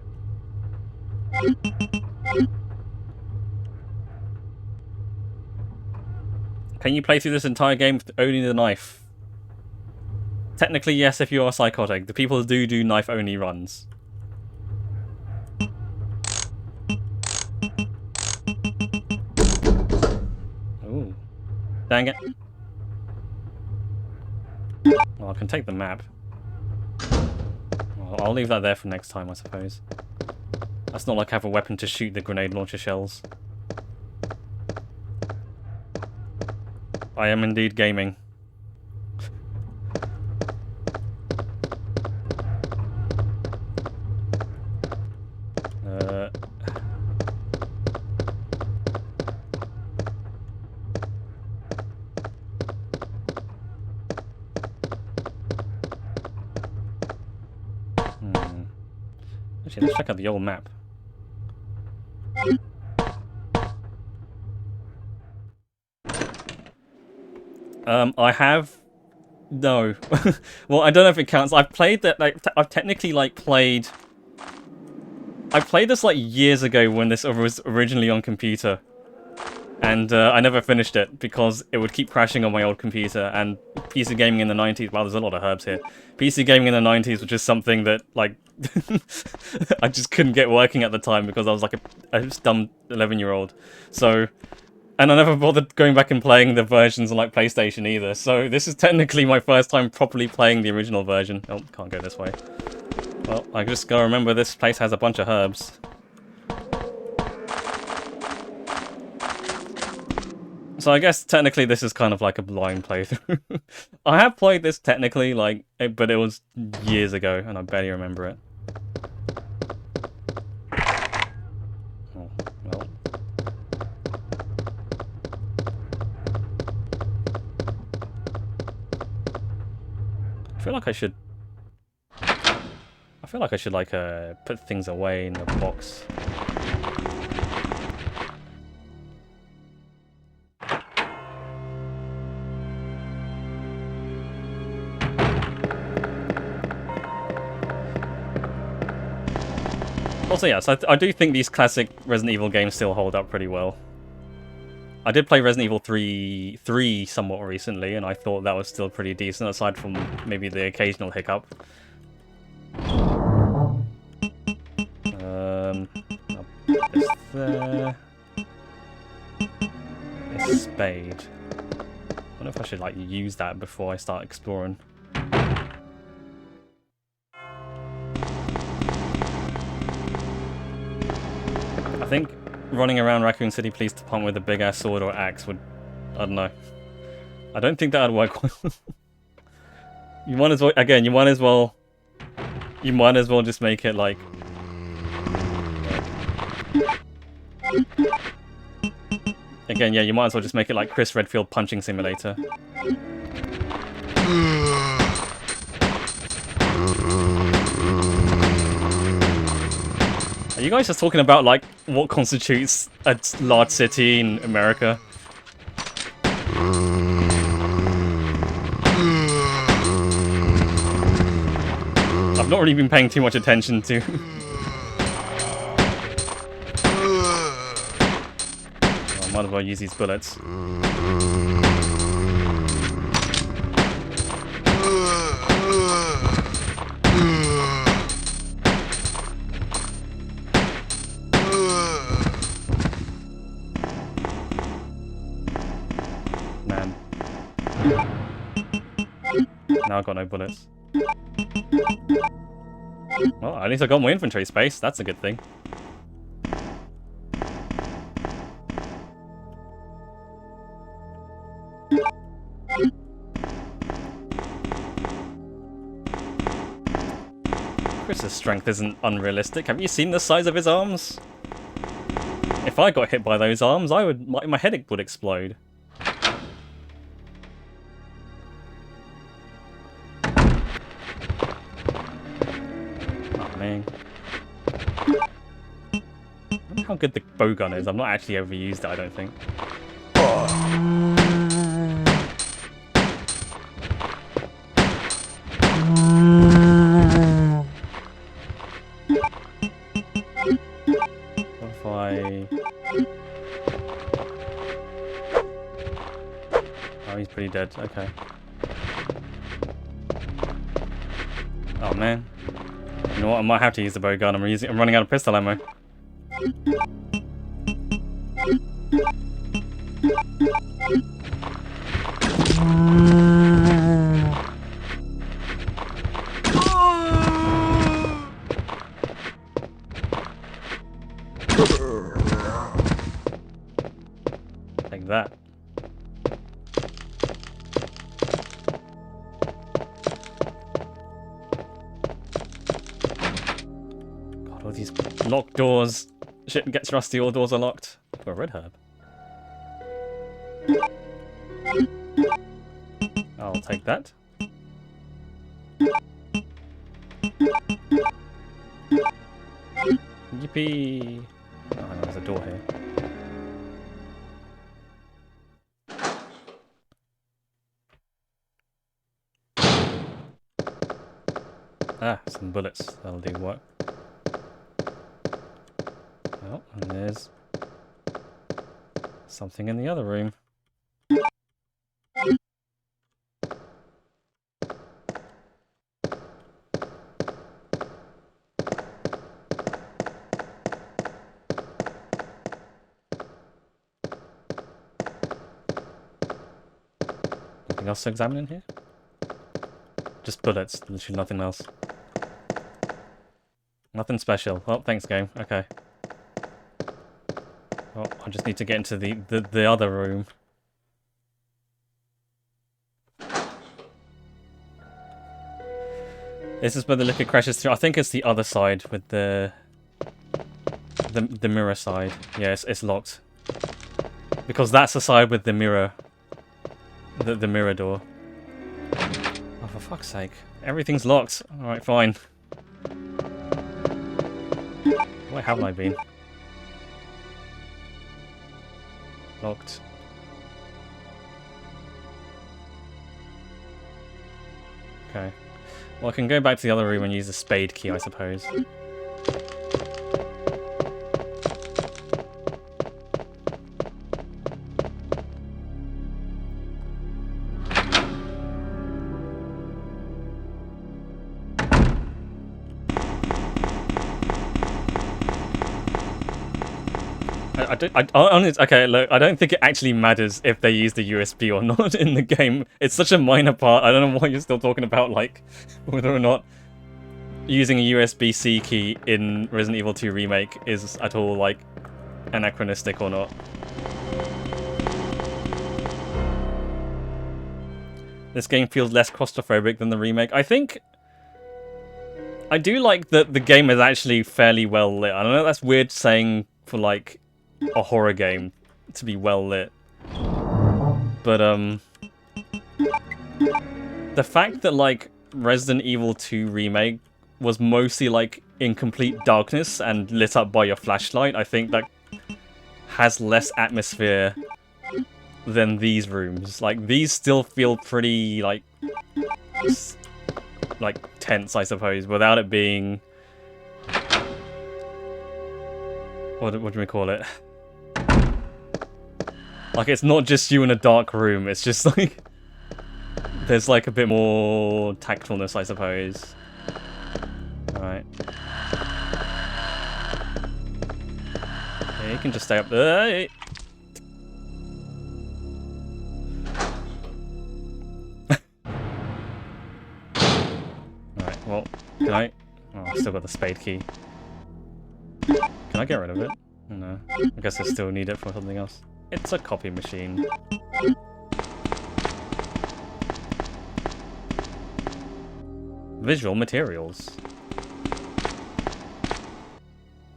Can you play through this entire game with only the knife? Technically, yes, if you are psychotic. The people do knife-only runs. Ooh. Dang it. Well, I can take the map. Well, I'll leave that there for next time, I suppose. That's not like I have a weapon to shoot the grenade launcher shells. I am indeed gaming. Actually, let's check out the old map. I have... No. Well, I don't know if it counts. I've played that, like, I've technically, like, played... I played this, like, years ago when this was originally on computer. And I never finished it because it would keep crashing on my old computer. And PC gaming in the 90s... Wow, there's a lot of herbs here. PC gaming in the 90s was just something that, like... I just couldn't get working at the time because I was, like, a dumb 11-year-old. So... And I never bothered going back and playing the versions on, like, PlayStation either. So this is technically my first time properly playing the original version. Oh, can't go this way. Well, I just gotta remember this place has a bunch of herbs. So I guess technically this is kind of like a blind playthrough. I have played this technically, like, but it was years ago and I barely remember it. Oh, well. I feel like I should like put things away in the box. Also, yes, I do think these classic Resident Evil games still hold up pretty well. I did play Resident Evil 3 somewhat recently, and I thought that was still pretty decent, aside from maybe the occasional hiccup. This there. A spade. I wonder if I should, like, use that before I start exploring. I think running around Raccoon City Police Department with a big ass sword or axe would... I don't know. I don't think that would work well. You might as well... Again, you might as well just make it like... Again, yeah, you might as well just make it like Chris Redfield Punching Simulator. Are you guys just talking about, like, what constitutes a large city in America? I've not really been paying too much attention to... I might as well use these bullets. Man. Now I've got no bullets. Well, at least I got more inventory space. That's a good thing. Chris's strength isn't unrealistic. Have you seen the size of his arms? If I got hit by those arms, my head would explode. Oh man. I wonder how good the bow gun is. I've not actually ever used it, I don't think. Oh, he's pretty dead. Okay. man. You know what? I might have to use the bow gun. I'm running out of pistol ammo. Take that. God, all these locked doors. Shit gets rusty, all doors are locked. Oh, a red herb. I'll take that. Yippee! Oh, hang on, there's a door here. Ah, some bullets. That'll do work. Oh, and there's something in the other room. Anything else to examine in here? Just bullets, literally nothing else. Nothing special. Oh, thanks, game. Okay. Oh, I just need to get into the other room. This is where the liquor crashes through. I think it's the other side with the mirror side. Yeah, it's locked. Because that's the side with the mirror. The mirror door. Oh, for fuck's sake. Everything's locked. Alright, fine. Where haven't I been? Locked. Okay. Well, I can go back to the other room and use the spade key, I suppose. Okay, look, I don't think it actually matters if they use the USB or not in the game. It's such a minor part. I don't know why you're still talking about, like, whether or not using a USB-C key in Resident Evil 2 Remake is at all, like, anachronistic or not. This game feels less claustrophobic than the remake. I think... I do like that the game is actually fairly well lit. I don't know, that's weird saying for, like, a horror game to be well lit, but the fact that like Resident Evil 2 Remake was mostly like in complete darkness and lit up by your flashlight, I think that has less atmosphere than these rooms. Like these still feel pretty like tense, I suppose, without it being what do we call it? Like, it's not just you in a dark room, it's just like... There's like a bit more tactfulness, I suppose. Alright. Yeah, you can just stay up there. Alright, well, can I... Oh, I've still got the spade key. Can I get rid of it? No. I guess I still need it for something else. It's a copy machine. Visual materials.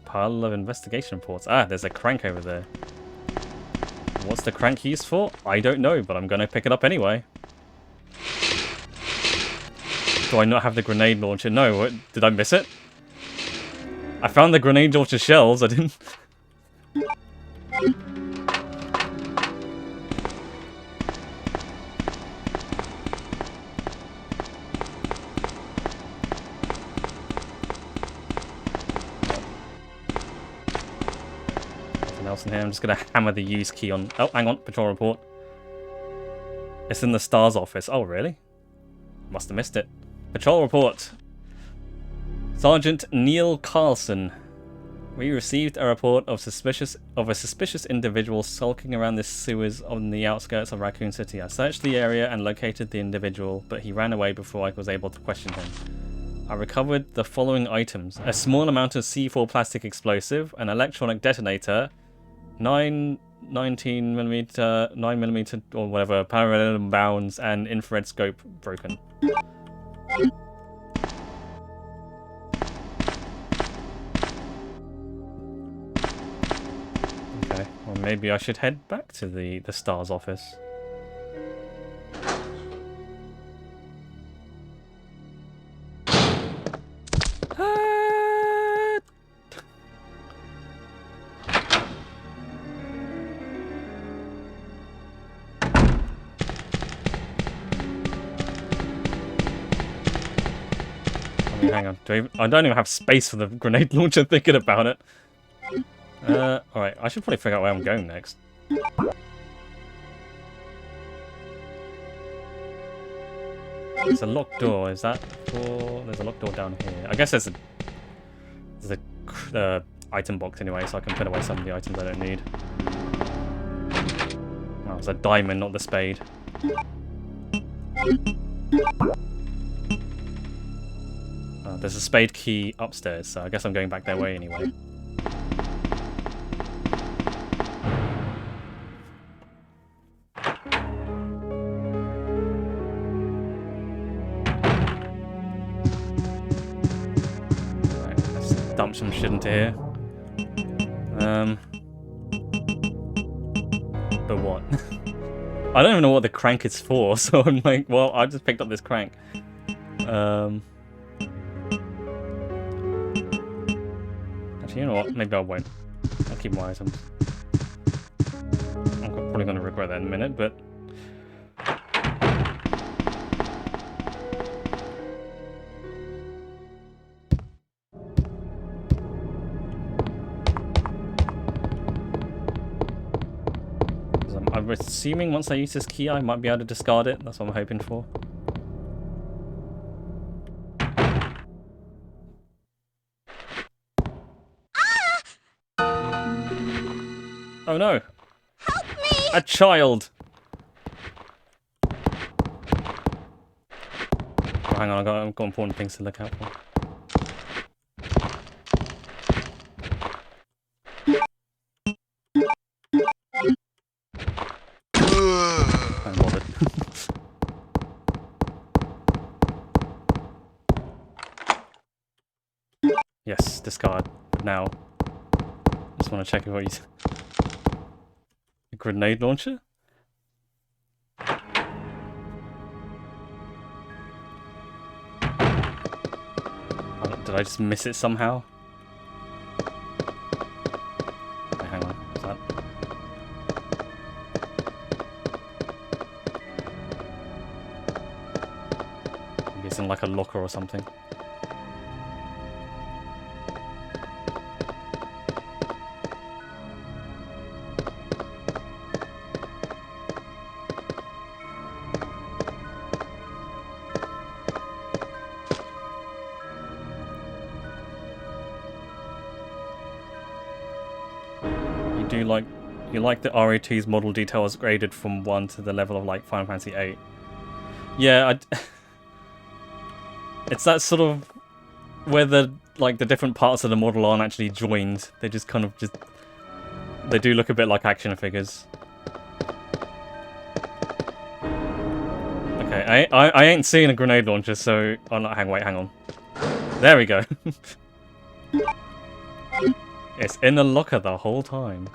Pile of investigation reports. Ah, there's a crank over there. What's the crank used for? I don't know, but I'm gonna pick it up anyway. Do I not have the grenade launcher? No, what? Did I miss it? I found the grenade launcher shells, I didn't... In here. I'm just gonna hammer the use key on. Oh, hang on, patrol report. It's in the STARS office. Oh, really? Must have missed it. Patrol report. Sergeant Neil Carlson. We received a report of a suspicious individual sulking around the sewers on the outskirts of Raccoon City. I searched the area and located the individual, but he ran away before I was able to question him. I recovered the following items: a small amount of C4 plastic explosive, an electronic detonator, 9mm or whatever, parallel bounds, and infrared scope broken. Okay, well maybe I should head back to the STARS office. Hang on, I don't even have space for the grenade launcher thinking about it. Alright, I should probably figure out where I'm going next. There's a locked door, is that for... There's a locked door down here. I guess there's a item box anyway, so I can put away some of the items I don't need. Oh, it's a diamond, not the spade. There's a spade key upstairs, so I guess I'm going back their way anyway. Right, let's dump some shit into here. But what? I don't even know what the crank is for, so I'm like, well, I just picked up this crank. You know what? Maybe I won't. I'll keep my items. I'm probably going to regret that in a minute, but... I'm assuming once I use this key, I might be able to discard it. That's what I'm hoping for. Oh no! Help me! A child! Oh, hang on, I've got important things to look out for. I'm bothered. Yes, discard. But now, just want to check what he's... A grenade launcher? Did I just miss it somehow? Okay, hang on. What's that? Maybe it's in like a locker or something. You like the RA2's model details graded from 1 to the level of like Final Fantasy 8. Yeah, it's that sort of where the different parts of the model aren't actually joined. They just kind of they do look a bit like action figures. Okay, I ain't seeing a grenade launcher, so hang on. There we go. It's in the locker the whole time.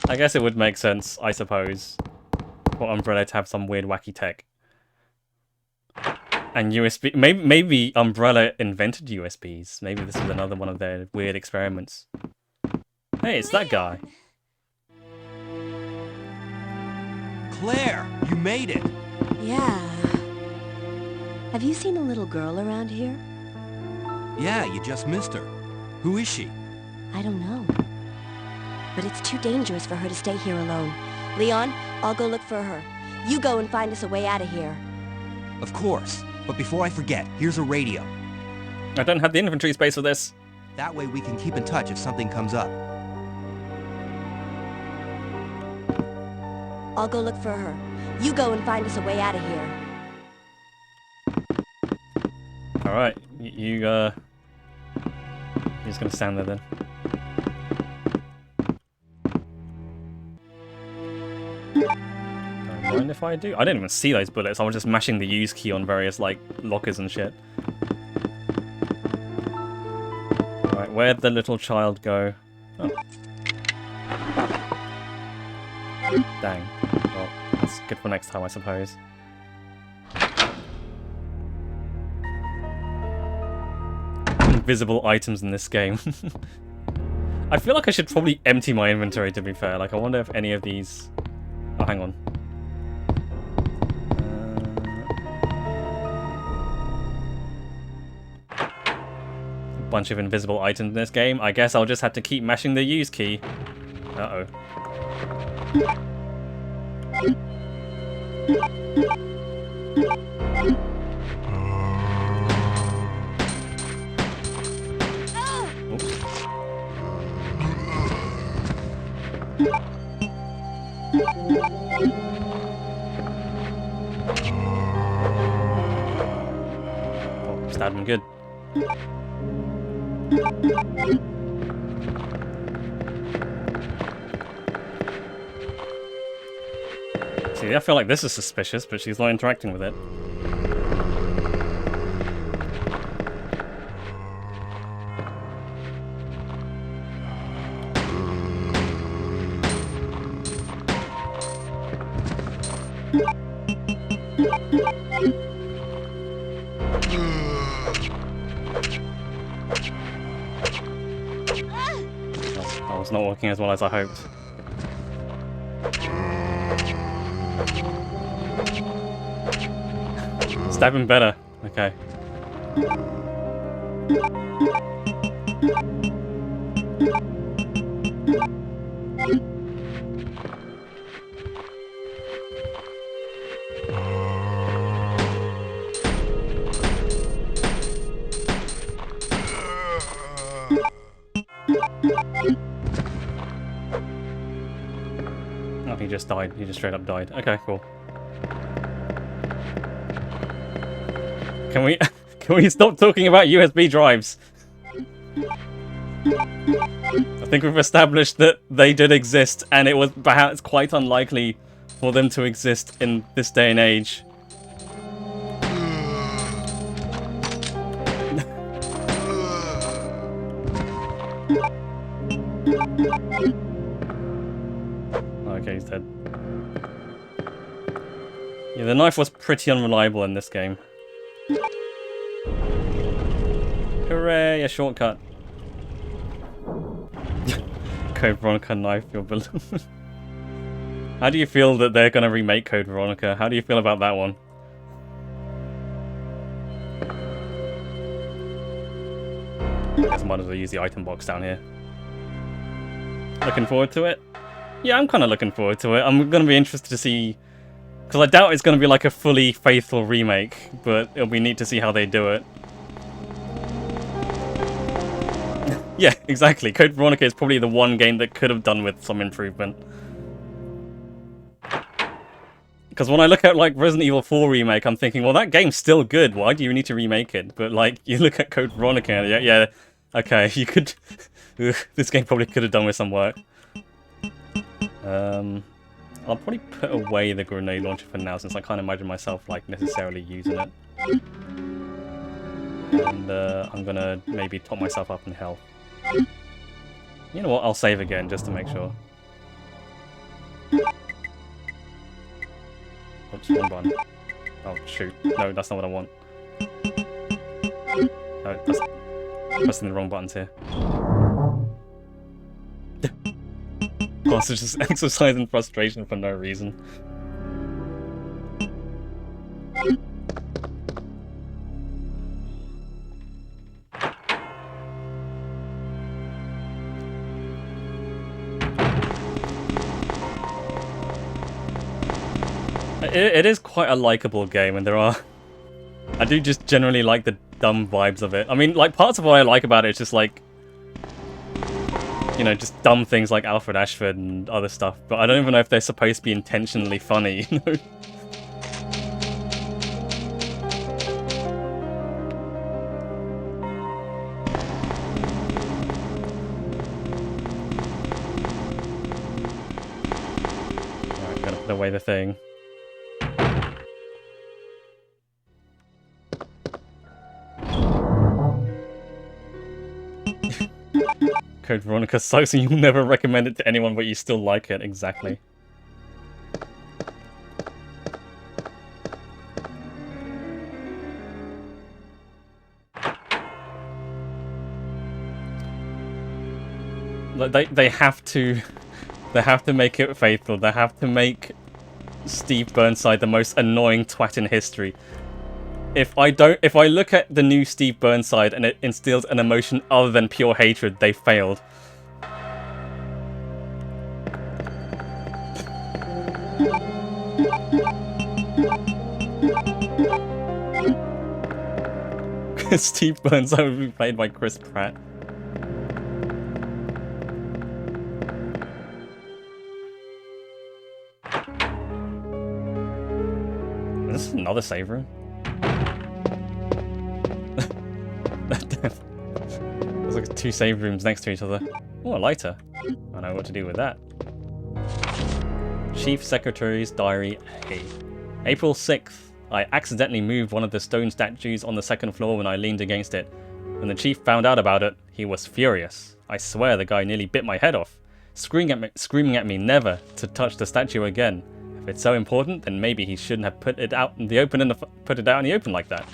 I guess it would make sense, I suppose, for Umbrella to have some weird wacky tech. And USB... Maybe Umbrella invented USBs. Maybe this was another one of their weird experiments. Hey, it's that guy. Claire, you made it! Yeah. Have you seen a little girl around here? Yeah, you just missed her. Who is she? I don't know. but it's too dangerous for her to stay here alone. Leon, I'll go look for her. You go and find us a way out of here. Of course. But before I forget, here's a radio. I don't have the inventory space for this. That way we can keep in touch if something comes up. I'll go look for her. You go and find us a way out of here. Alright, you're just gonna stand there then. Don't mind if I do. I didn't even see those bullets. I was just mashing the use key on various like lockers and shit. Alright, where'd the little child go? Oh. Dang. Well, that's good for next time, I suppose. Invisible items in this game. I feel like I should probably empty my inventory, to be fair. Like, I wonder if any of these... Oh, hang on. A bunch of invisible items in this game. I guess I'll just have to keep mashing the use key. Uh-oh. Oh, stabbed him good. See, I feel like this is suspicious, but she's not interacting with it. That was not working as well as I hoped. Stab him better. Okay. Oh, he just died. He just straight up died. Okay, cool. Can we stop talking about USB drives? I think we've established that they did exist, and it was perhaps quite unlikely for them to exist in this day and age. Okay, he's dead. Yeah, the knife was pretty unreliable in this game. Hooray, a shortcut. Code Veronica knife your balloon. How do you feel that they're going to remake Code Veronica? How do you feel about that one? I guess I might as well use the item box down here. Looking forward to it? Yeah, I'm kind of looking forward to it. I'm going to be interested to see... Because I doubt it's going to be like a fully faithful remake, but it'll be neat to see how they do it. Yeah, exactly. Code Veronica is probably the one game that could have done with some improvement. Because when I look at like Resident Evil 4 remake, I'm thinking, well, that game's still good. Why do you need to remake it? But like, you look at Code Veronica, yeah, okay, you could... this game probably could have done with some work. I'll probably put away the grenade launcher for now, since I can't imagine myself like necessarily using it. And I'm gonna maybe top myself up in health. You know what? I'll save again just to make sure. Oops, wrong button. Oh shoot! No, that's not what I want. No, that's pressing the wrong buttons here. Oh, so just exercising frustration for no reason. It is quite a likable game, and I do just generally like the dumb vibes of it. I mean, like, parts of what I like about it is just like, you know, just dumb things like Alfred Ashford and other stuff, but I don't even know if they're supposed to be intentionally funny, you know? Alright, gotta put away the thing. Code Veronica sucks and you'll never recommend it to anyone, but you still like it. Exactly. Like they have to make it faithful. They have to make Steve Burnside the most annoying twat in history. If I look at the new Steve Burnside and it instills an emotion other than pure hatred, they failed. Steve Burnside would be played by Chris Pratt. This is another save room. There's like 2 save rooms next to each other. Oh, a lighter. I know what to do with that. Chief Secretary's Diary A. April 6th. I accidentally moved one of the stone statues on the 2nd floor when I leaned against it. When the chief found out about it, he was furious. I swear the guy nearly bit my head off, screaming at me never to touch the statue again. If it's so important, then maybe he shouldn't have put it out in the open like that.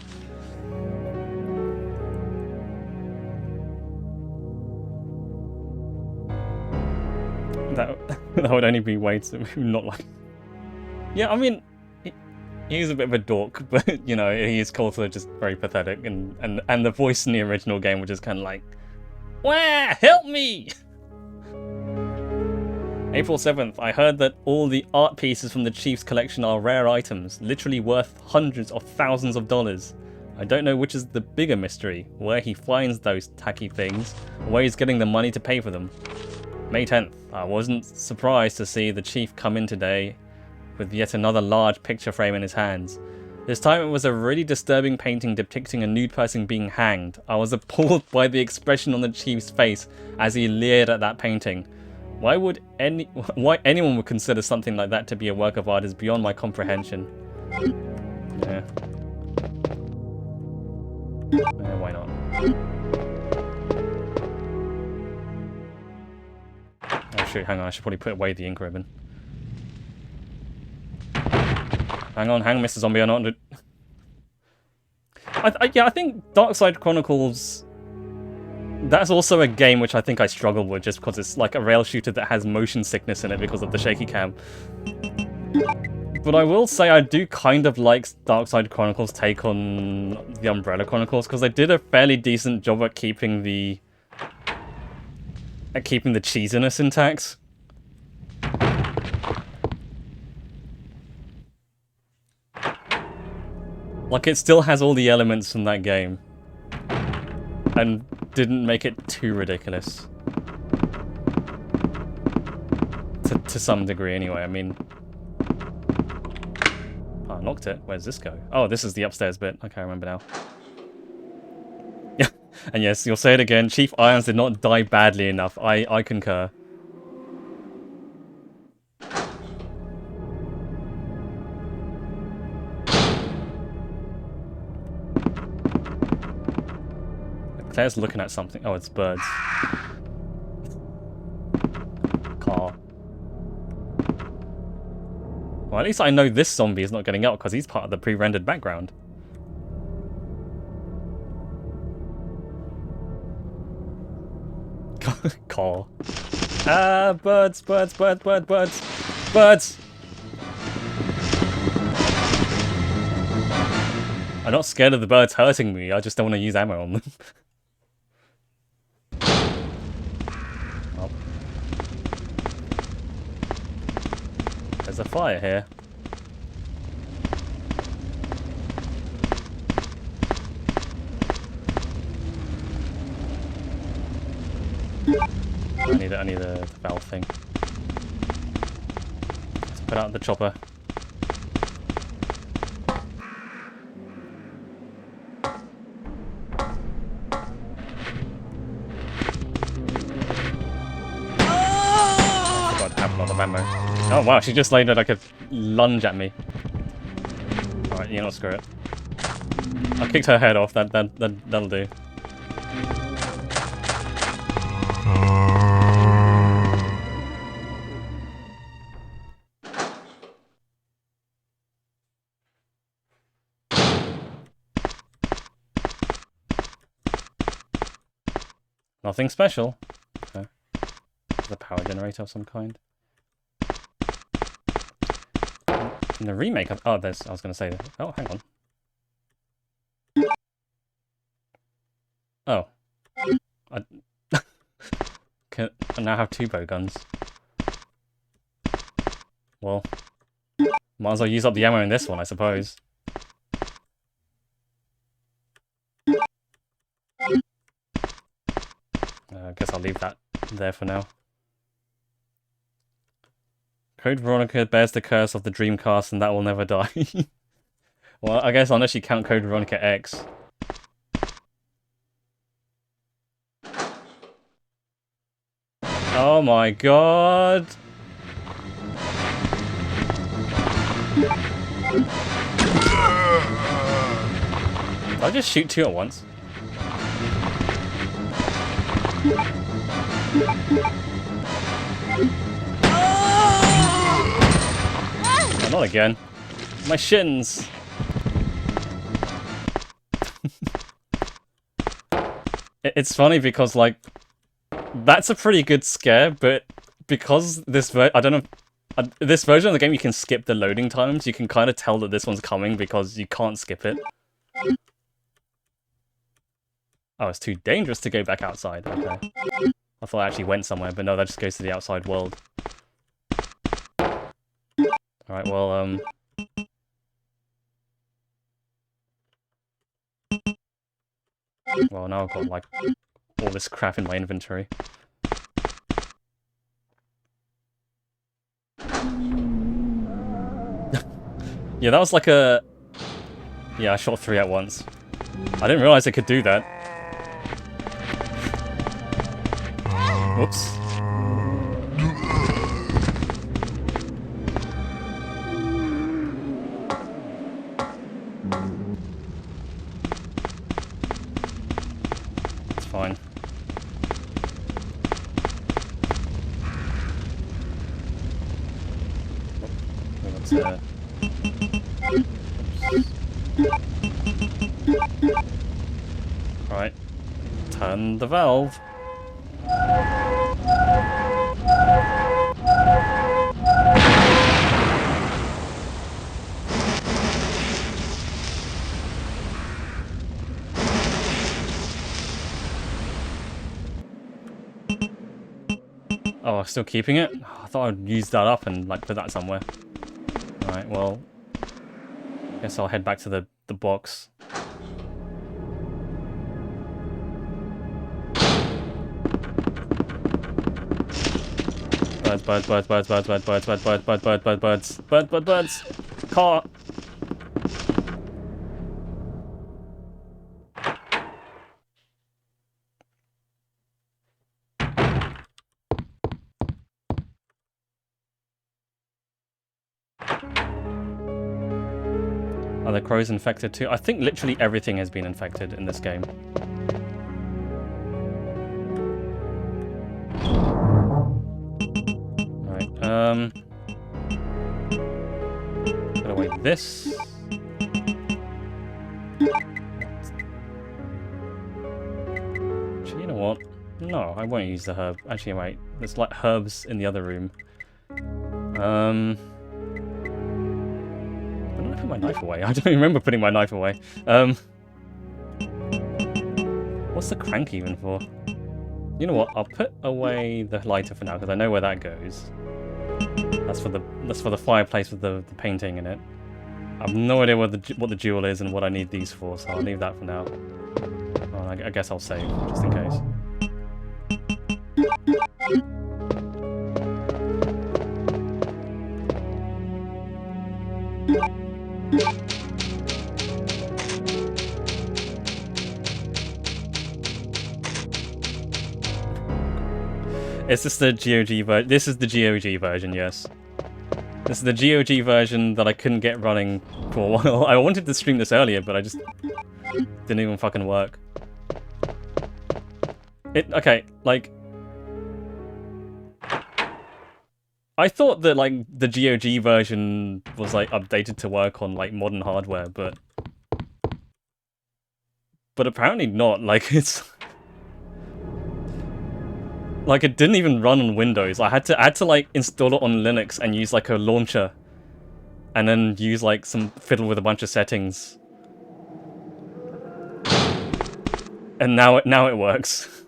That would only be ways that we not like. Yeah, I mean, he's a bit of a dork, but you know, he is also just very pathetic, and the voice in the original game was just kind of like, "Wah, help me!" April 7th, I heard that all the art pieces from the Chief's collection are rare items, literally worth hundreds of thousands of dollars. I don't know which is the bigger mystery, where he finds those tacky things, or where he's getting the money to pay for them. May 10th, I wasn't surprised to see the Chief come in today with yet another large picture frame in his hands. This time it was a really disturbing painting depicting a nude person being hanged. I was appalled by the expression on the Chief's face as he leered at that painting. Why anyone would consider something like that to be a work of art is beyond my comprehension. Yeah. Why not? Oh shoot, hang on, I should probably put away the ink ribbon. Hang on, Mr. Zombie, I'm not... Yeah, I think Darkside Chronicles... That's also a game which I think I struggle with just because it's like a rail shooter that has motion sickness in it because of the shaky cam. But I will say I do kind of like Darkside Chronicles' take on the Umbrella Chronicles because they did a fairly decent job at keeping the cheesiness intact. Like, it still has all the elements from that game. And didn't make it too ridiculous. To some degree, anyway. I mean... Oh, I knocked it. Where's this go? Oh, this is the upstairs bit. Okay, I remember now. Yeah, and yes, you'll say it again. Chief Irons did not die badly enough. I concur. Claire's looking at something. Oh, it's birds. Car. Well, at least I know this zombie is not getting out because he's part of the pre-rendered background. Car. Ah, birds, birds, birds, birds, birds, birds! I'm not scared of the birds hurting me, I just don't want to use ammo on them. Oh. There's a fire here. I need the valve thing. Let's put out the chopper. I forgot to have a lot of ammo. Oh wow, she just laid like a lunge at me. Alright, you know, screw it. I kicked her head off, that'll do. Nothing special. Okay. There's a power generator of some kind. In the remake of... Oh, there's... I was going to say... Oh, hang on. Oh. I now have 2 bow guns. Well, might as well use up the ammo in this one, I suppose. I guess I'll leave that there for now. Code Veronica bears the curse of the Dreamcast and that will never die. Well, I guess unless you count Code Veronica X. Oh my god! Did I just shoot 2 at once? Oh, not again. My shins! It's funny because, like, that's a pretty good scare, but because this I don't know, this version of the game you can skip the loading times, you can kind of tell that this one's coming because you can't skip it. Oh, it's too dangerous to go back outside. Okay. I thought I actually went somewhere, but no, that just goes to the outside world. Alright, well, well, now I've got, like, all this crap in my inventory. Yeah, that was like a... Yeah, I shot 3 at once. I didn't realize I could do that. Whoops. It's fine. Oh, right. Turn the valve. Oh, still keeping it? Oh, I thought I'd use that up and like put that somewhere. Alright, well, guess I'll head back to the box. Birds. Car. Are the crows infected too? I think literally everything has been infected in this game. Put away this. Actually, you know what? No, I won't use the herb. Actually, wait. There's like herbs in the other room. Where did I put my knife away? I don't remember putting my knife away. What's the crank even for? You know what? I'll put away the lighter for now because I know where that goes. That's for the fireplace with the painting in it. I have no idea what the jewel is and what I need these for, so I'll leave that for now. I guess I'll save just in case. Is this the GOG version? This is the GOG version, yes. This is the GOG version that I couldn't get running for a while. I wanted to stream this earlier, but I just didn't even fucking work. Okay, like... I thought that, like, the GOG version was, like, updated to work on, like, modern hardware, but... But apparently not, like, it's... Like, it didn't even run on Windows. I had to like, install it on Linux and use, like, a launcher. And then use, like, fiddle with a bunch of settings. And now it works.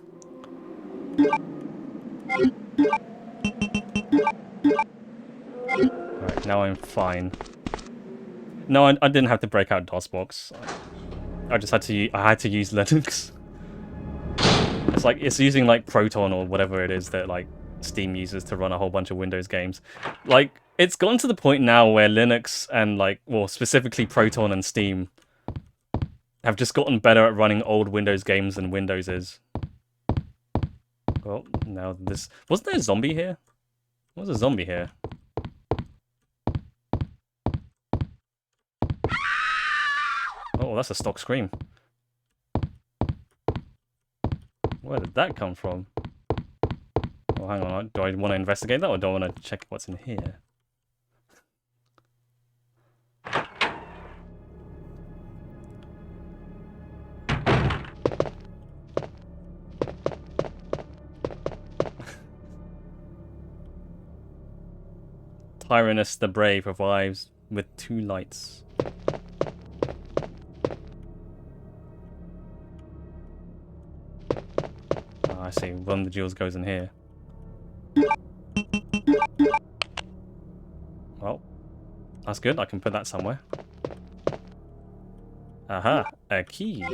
Right, now I'm fine. No, I didn't have to break out DOSBox. I had to use Linux. It's like, it's using like Proton or whatever it is that like Steam uses to run a whole bunch of Windows games. Like, it's gotten to the point now where Linux and like, well, specifically Proton and Steam have just gotten better at running old Windows games than Windows is. Well, now this... Wasn't there a zombie here? There was a zombie here. Oh, that's a stock scream. Where did that come from? Oh, hang on. Do I want to investigate that, or do I want to check what's in here? Tyrannus the Brave revives with 2 lights. I see. One of the jewels goes in here. Well, that's good. I can put that somewhere. Aha, a key.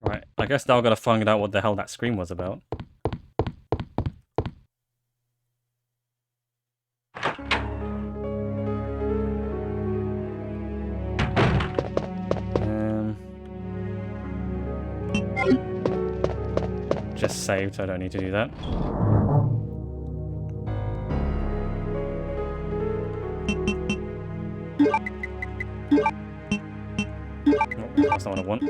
Right, I guess now I've got to find out what the hell that scream was about. Just saved, so I don't need to do that. Oh, that's not what I want.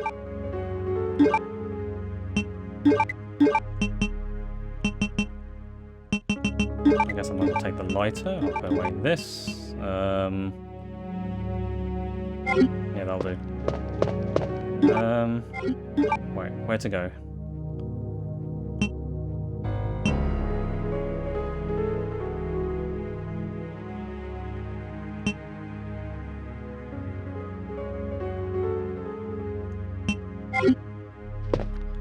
I guess I'm going to take the lighter. I'll put away this. Yeah, that'll do. Wait, where to go?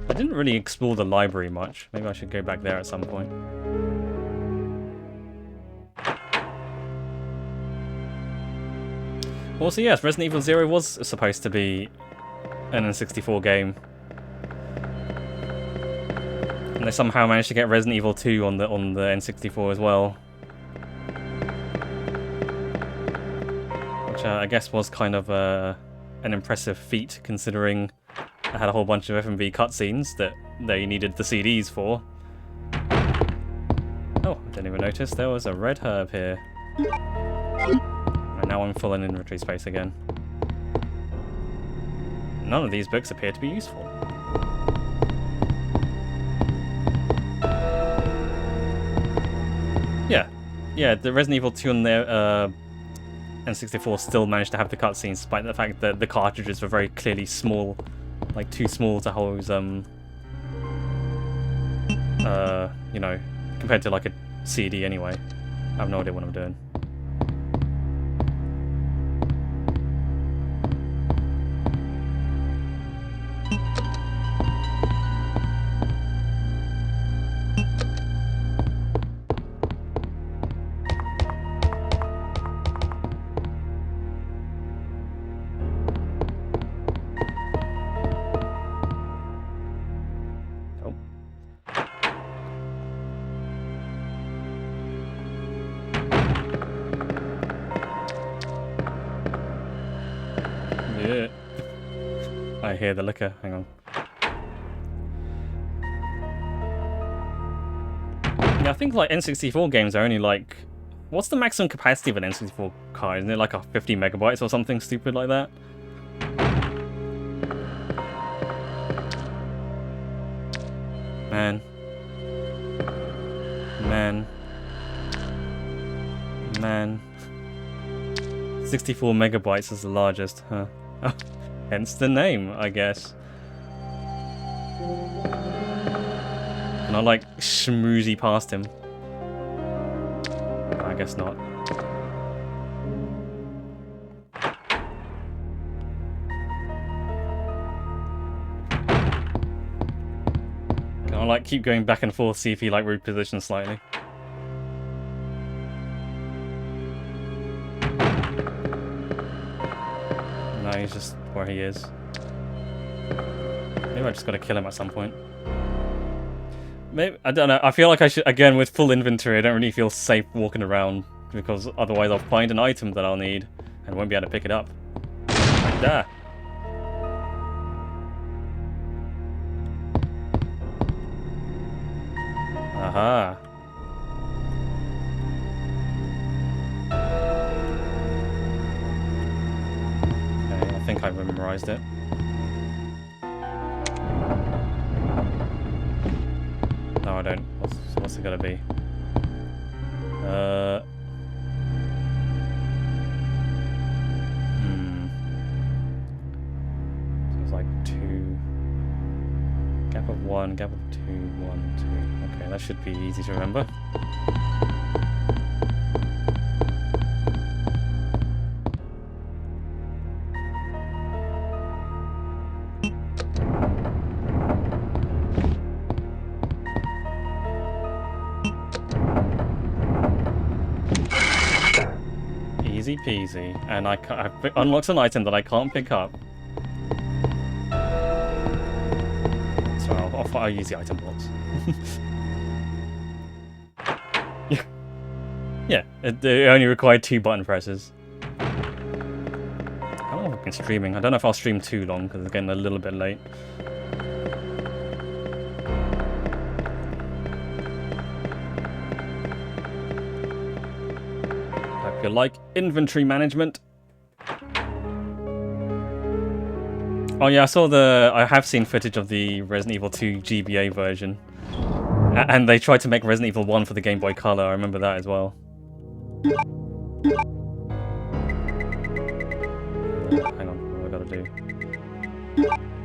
I didn't really explore the library much. Maybe I should go back there at some point. Also, yes, Resident Evil 0 was supposed to be an N64 game. And they somehow managed to get Resident Evil 2 on the N64 as well. Which I guess was kind of an impressive feat, considering I had a whole bunch of FMV cutscenes that they needed the CDs for. Oh, I didn't even notice there was a red herb here. And now I'm full in inventory space again. None of these books appear to be useful. Yeah, the Resident Evil 2 on their N64 still managed to have the cutscenes, despite the fact that the cartridges were very clearly small. Like, too small to hold, you know, compared to like a CD anyway. I have no idea what I'm doing. shit. I hear the liquor. Hang on. Yeah, I think like N64 games are only like... What's the maximum capacity of an N64 card? Isn't it like a 50 megabytes or something stupid like that? Man. Man. Man. 64 megabytes is the largest, huh? Oh, hence the name, I guess. Can I like schmoozy past him? I guess not. Can I like keep going back and forth, see if he like repositions slightly? No, he's just where he is. Maybe I just gotta kill him at some point. Maybe, I don't know, I feel like I should, again, with full inventory, I don't really feel safe walking around, because otherwise I'll find an item that I'll need, and won't be able to pick it up. Like that. Aha. Okay, I think I memorized it. No, I don't. What's it gonna be? So it's like 2. Gap of 1, gap of 2, 1, 2. Okay, that should be easy to remember. Easy peasy, and I unlocks an item that I can't pick up. So I'll use the item blocks. Yeah, it only required 2 button presses. How long have I been streaming? I don't know if I'll stream too long because it's getting a little bit late. Hope you like inventory management. Oh yeah, I have seen footage of the Resident Evil 2 GBA version. And they tried to make Resident Evil 1 for the Game Boy Color, I remember that as well. Hang on, what do I gotta do?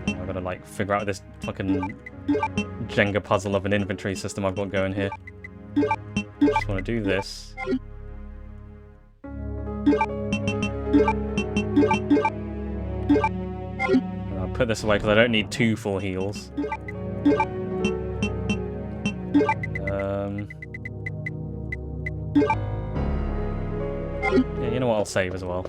I gotta like figure out this fucking Jenga puzzle of an inventory system I've got going here. Just wanna do this. I'll put this away because I don't need 2 full heals. Yeah, you know what? I'll save as well.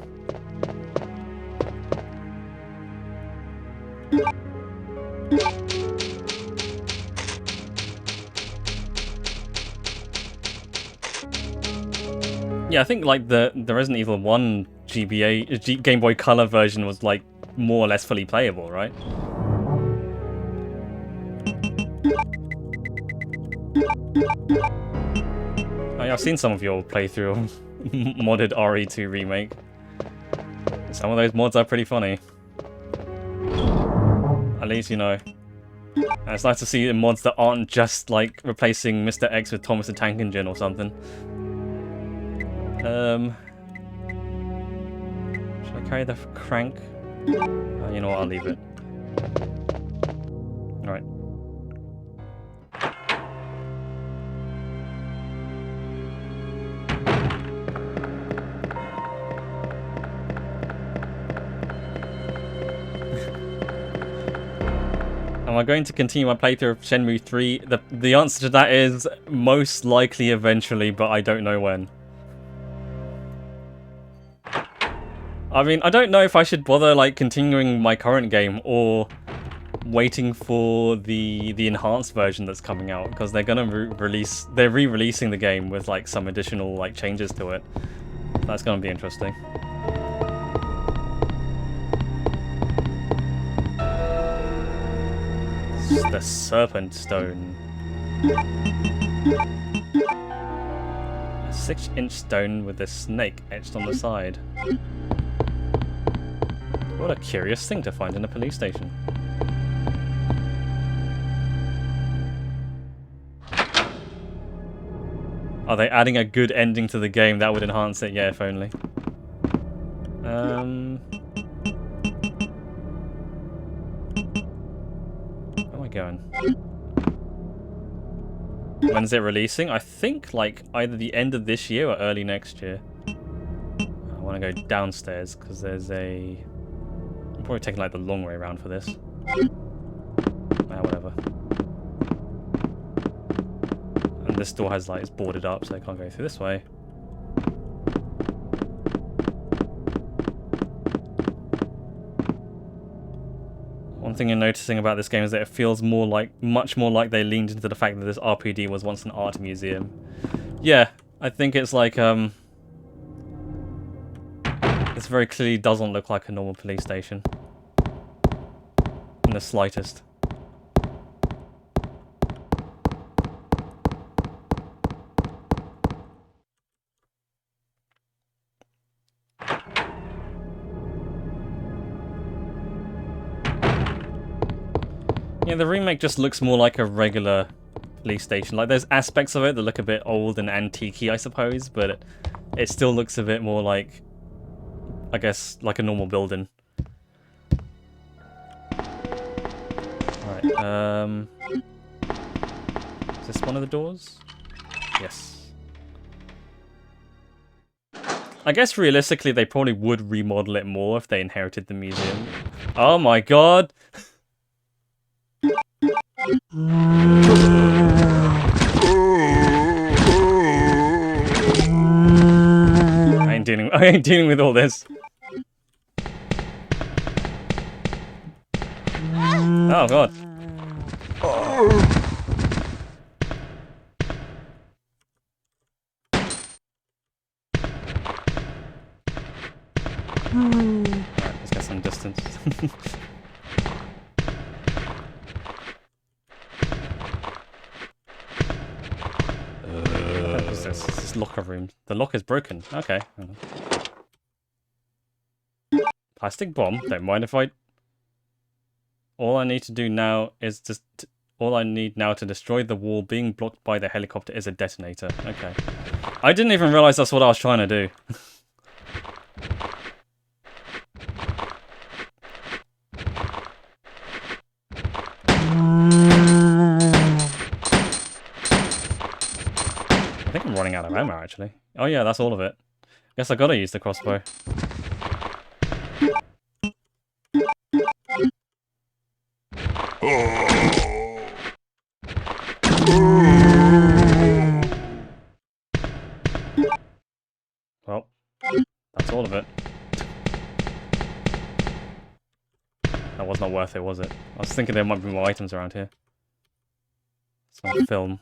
Yeah, I think like the Resident Evil 1 GBA Game Boy Color version was like more or less fully playable, right? Oh, yeah, I've seen some of your playthrough of modded RE2 remake. Some of those mods are pretty funny. At least you know. And it's nice to see mods that aren't just like replacing Mr. X with Thomas the Tank Engine or something. Should I carry the crank? You know what, I'll leave it. Alright. Am I going to continue my playthrough of Shenmue 3? The answer to that is most likely eventually, but I don't know when. I mean, I don't know if I should bother like continuing my current game or waiting for the enhanced version that's coming out, because they're gonna they're re-releasing the game with like some additional like changes to it. That's gonna be interesting. The Serpent Stone. A 6-inch stone with a snake etched on the side. What a curious thing to find in a police station. Are they adding a good ending to the game? That would enhance it, yeah, if only. Where am I going? When's it releasing? I think like either the end of this year or early next year. I want to go downstairs because there's a... I'm probably taking like the long way around for this. Whatever. And this door has like, it's boarded up, so I can't go through this way. One thing you're noticing about this game is that it feels more like, much more like they leaned into the fact that this RPD was once an art museum. Yeah, I think it's like, this very clearly doesn't look like a normal police station. In the slightest. Yeah, the remake just looks more like a regular police station. Like, there's aspects of it that look a bit old and antique-y, I suppose, but it still looks a bit more like, I guess, like a normal building. Alright, is this one of the doors? Yes. I guess realistically they probably would remodel it more if they inherited the museum. Oh my god! I ain't dealing with all this. Oh god. Alright, let's get some distance. What is this? This is locker room. The lock is broken. Okay. Plastic bomb. Don't mind if I... All I need to do now is just... All I need now to destroy the wall being blocked by the helicopter is a detonator. Okay. I didn't even realize that's what I was trying to do. I think I'm running out of ammo, actually. Oh yeah, that's all of it. Guess I gotta use the crossbow. Well, that's all of it. That was not worth it, was it? I was thinking there might be more items around here. Some film.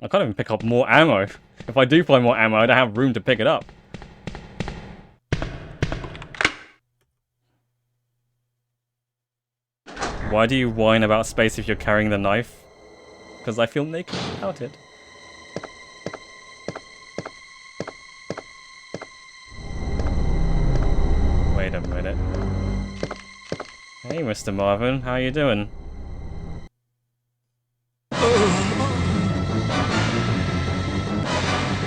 I can't even pick up more ammo. If I do find more ammo, I don't have room to pick it up. Why do you whine about space if you're carrying the knife? Because I feel naked without it. Wait a minute. Hey, Mr. Marvin, how you doing?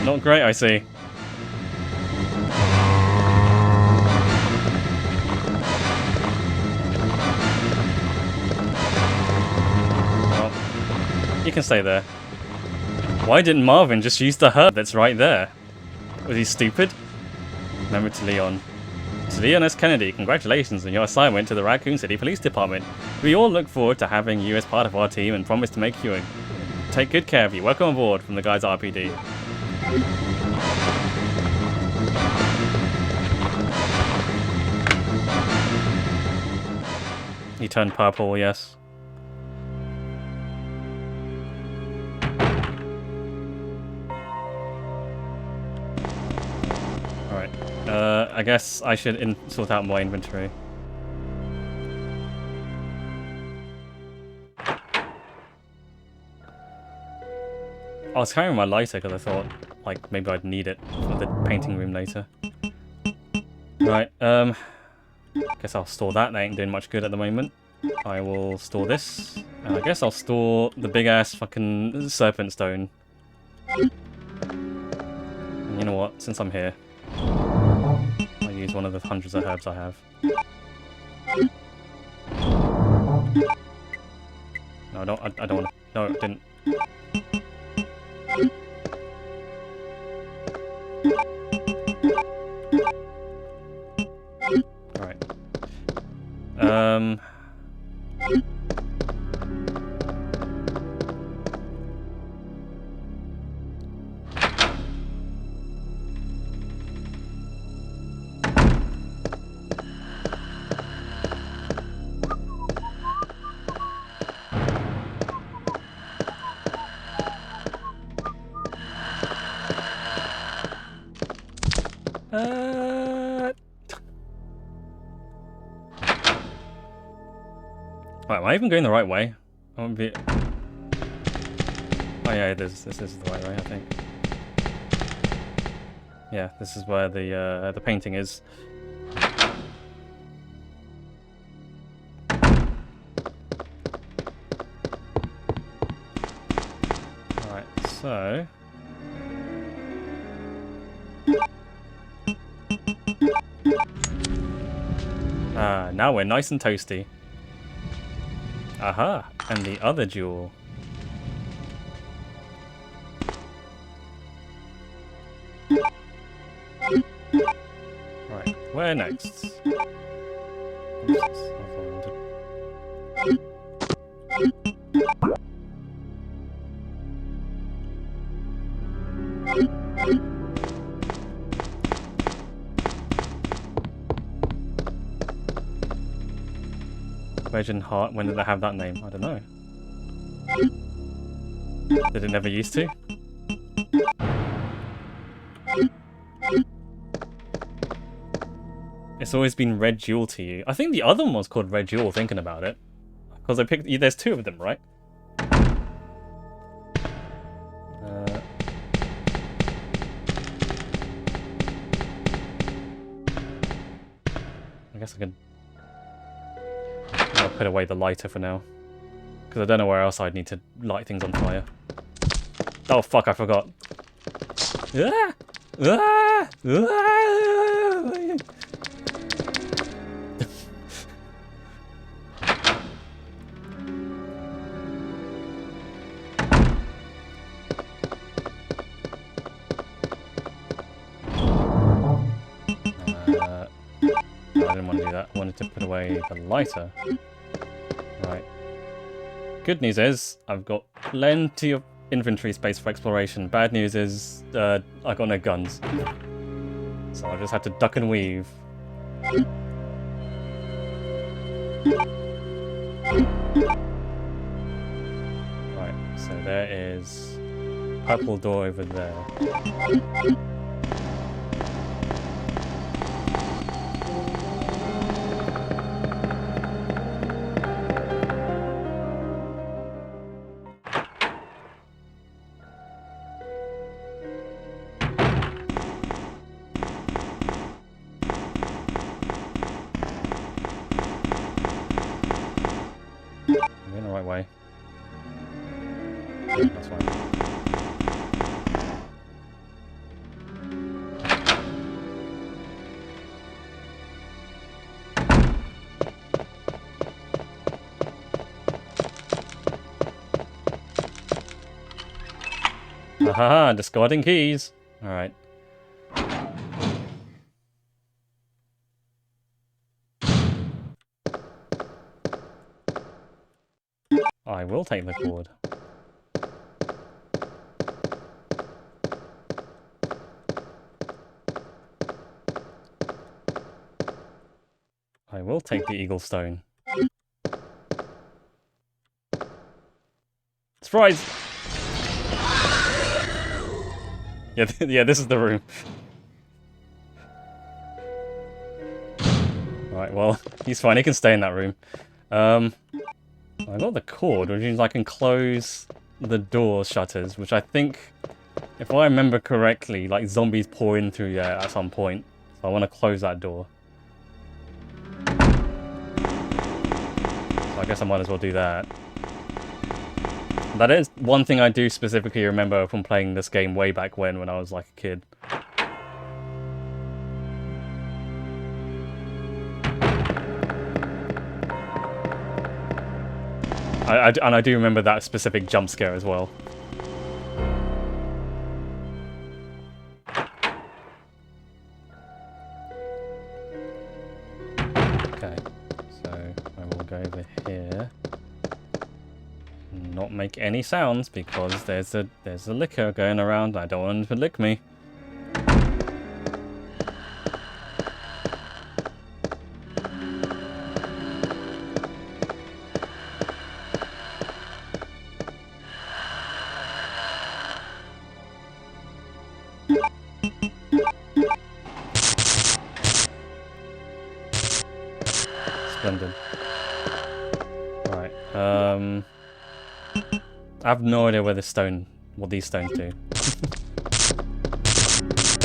Not great, I see. Well, you can stay there. Why didn't Marvin just use the herb that's right there? Was he stupid? Remember to Leon. To Leon S. Kennedy, congratulations on your assignment to the Raccoon City Police Department. We all look forward to having you as part of our team and promise to make you take good care of you. Welcome aboard from the guys at RPD. He turned purple, yes. Alright. Right. I guess I should sort out my inventory. I was carrying my lighter because I thought, like, maybe I'd need it for the painting room later. Right, guess I'll store that. That ain't doing much good at the moment. I will store this. And I guess I'll store the big-ass fucking serpent stone. And you know what? Since I'm here, I'll use one of the hundreds of herbs I have. No, I don't want to. No, I didn't. Alright. Right, am I even going the right way? I won't be... Oh yeah, this is the right way, I think. Yeah, this is where the painting is. Alright, so... now we're nice and toasty. Aha! And the other jewel. Right, where next? Virgin Heart, when did they have that name? I don't know. Did it never used to? It's always been Red Jewel to you. I think the other one was called Red Jewel, thinking about it. Because I picked... There's two of them, right? I guess I can... I'll put away the lighter for now. Because I don't know where else I'd need to light things on fire. Oh fuck, I forgot. Ah! Ah! Ah! I didn't want to do that. I wanted to put away the lighter. Right. Good news is, I've got plenty of inventory space for exploration. Bad news is, I got no guns. So I just had to duck and weave. Right, so there is purple door over there. Way. Yeah, that's fine. Haha, discarding keys. Alright. I will take the cord. I will take the eagle stone. Surprise! Yeah, yeah, this is the room. Right, well, he's fine. He can stay in that room. I got the cord, which means I can close the door shutters, which I think, if I remember correctly, like zombies pour in through there at some point. So I want to close that door. So I guess I might as well do that. That is one thing I do specifically remember from playing this game way back when I was like a kid. And I do remember that specific jump scare as well. Okay, so I will go over here. Not make any sounds because there's a licker going around. I don't want him to lick me. Splendid. Right. I have no idea where this what these stones do.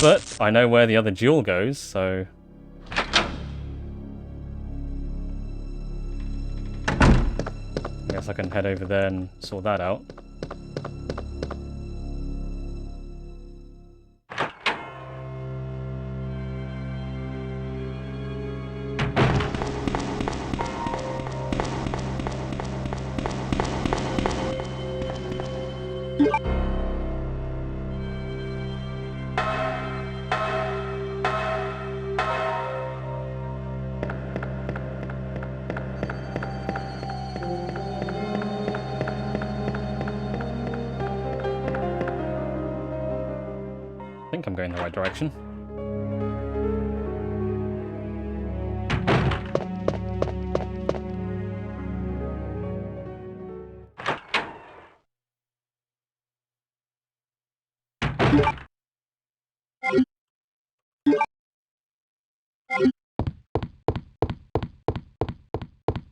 But I know where the other jewel goes, so I guess I can head over there and sort that out. I think I'm going in the right direction.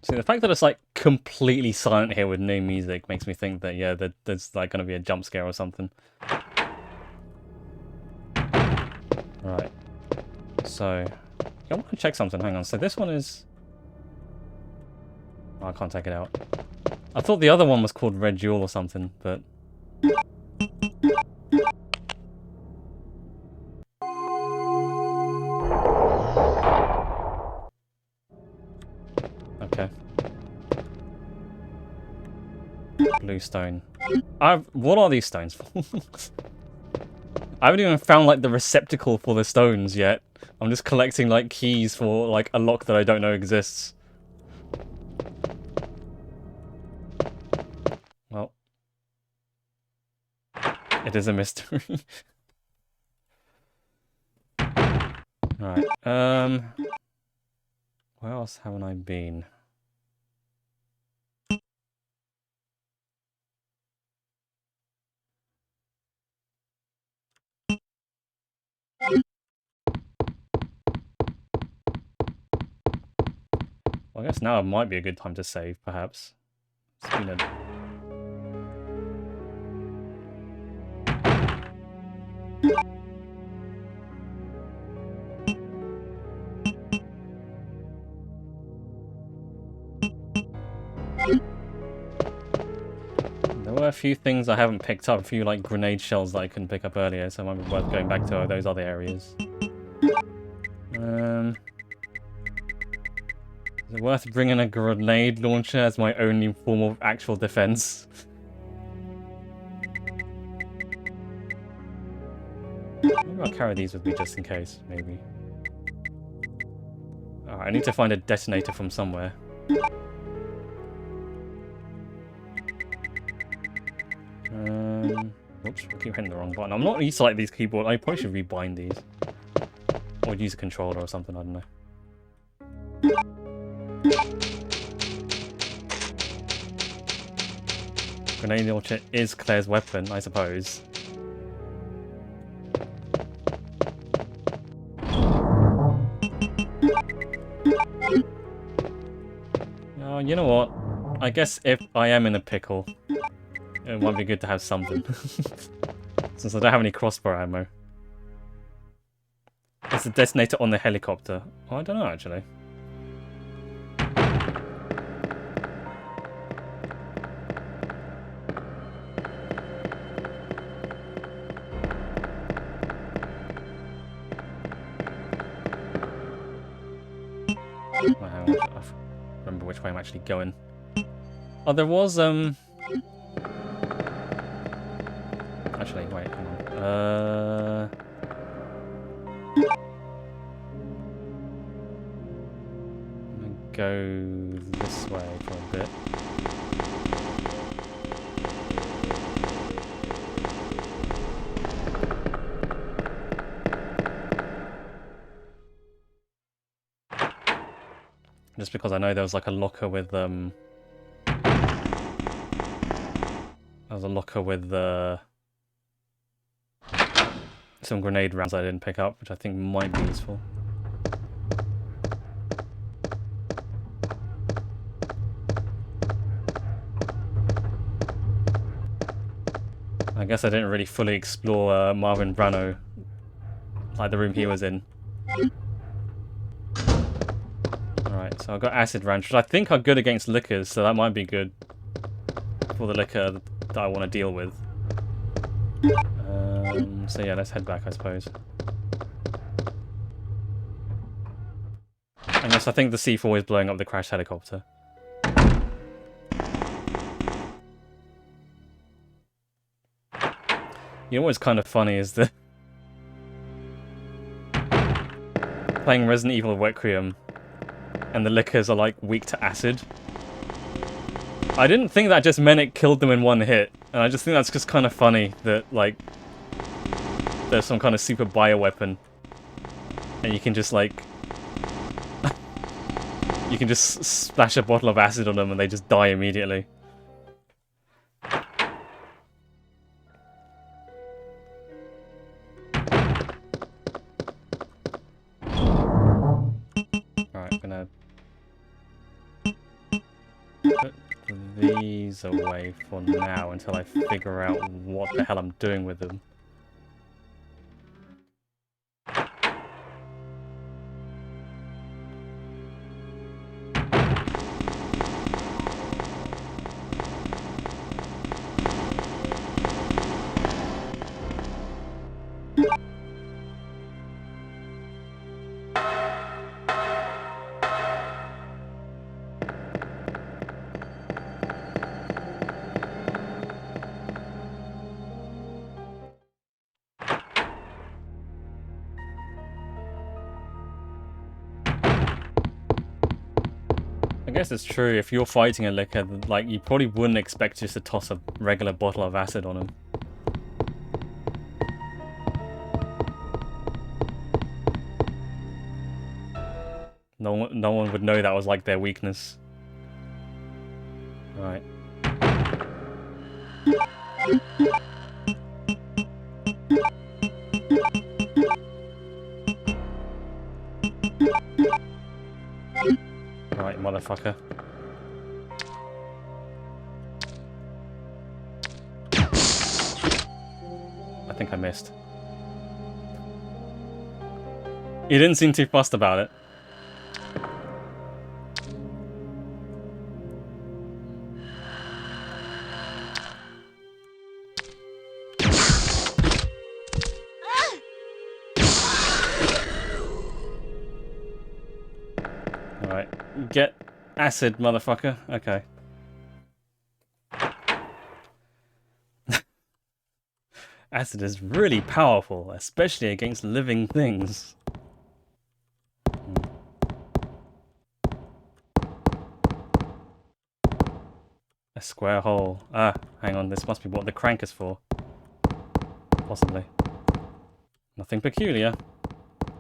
See, the fact that it's like completely silent here with no music makes me think that, yeah, there's like going to be a jump scare or something. Right. So, I want to check something. Hang on. So this one is... Oh, I can't take it out. I thought the other one was called Red Jewel or something, but... Okay. Blue stone. What are these stones for? I haven't even found like the receptacle for the stones yet. I'm just collecting like keys for like a lock that I don't know exists. Well, it is a mystery. Right. Where else haven't I been? Well, I guess now might be a good time to save, perhaps. It's been a... There were a few things I haven't picked up, a few like grenade shells that I couldn't pick up earlier, so it might be worth going back to those other areas. Is it worth bringing a grenade launcher as my only form of actual defense? Maybe I'll carry these with me just in case, maybe. Alright, I need to find a detonator from somewhere. Oops, I keep hitting the wrong button. I'm not used to like these keyboards. I probably should rebind these. Or use a controller or something, I don't know. Grenade launcher is Claire's weapon, I suppose. You know what? I guess if I am in a pickle, it might be good to have something. Since I don't have any crossbow ammo. Is the detonator on the helicopter? Oh, I don't know, actually. Oh, hang on. I remember which way I'm actually going. Oh, there was, actually, wait, hang on. I'm gonna go this way for a bit. Just because I know there was like a locker with there was a locker with some grenade rounds I didn't pick up, which I think might be useful. I guess I didn't really fully explore Marvin Brano, like the room he was in. Alright, so I've got acid ranch, which I think are good against liquors, so that might be good for the liquor that I want to deal with. So yeah, let's head back, I suppose. And yes, I think the C4 is blowing up the crashed helicopter. You know what's kind of funny is that playing Resident Evil Requiem and the liquors are like weak to acid. I didn't think that just meant it killed them in one hit, and I just think that's just kind of funny that like there's some kind of super bioweapon and you can just like you can just splash a bottle of acid on them and they just die immediately. Alright, gonna put these away for now until I figure out what the hell I'm doing with them. I guess it's true, if you're fighting a liquor, like, you probably wouldn't expect just to toss a regular bottle of acid on him. No one would know that was, like, their weakness. Right. Right, motherfucker. I think I missed. You didn't seem too fussed about it. Get acid, motherfucker. Okay. Acid is really powerful, especially against living things. A square hole. Ah, hang on, this must be what the crank is for. Possibly. Nothing peculiar.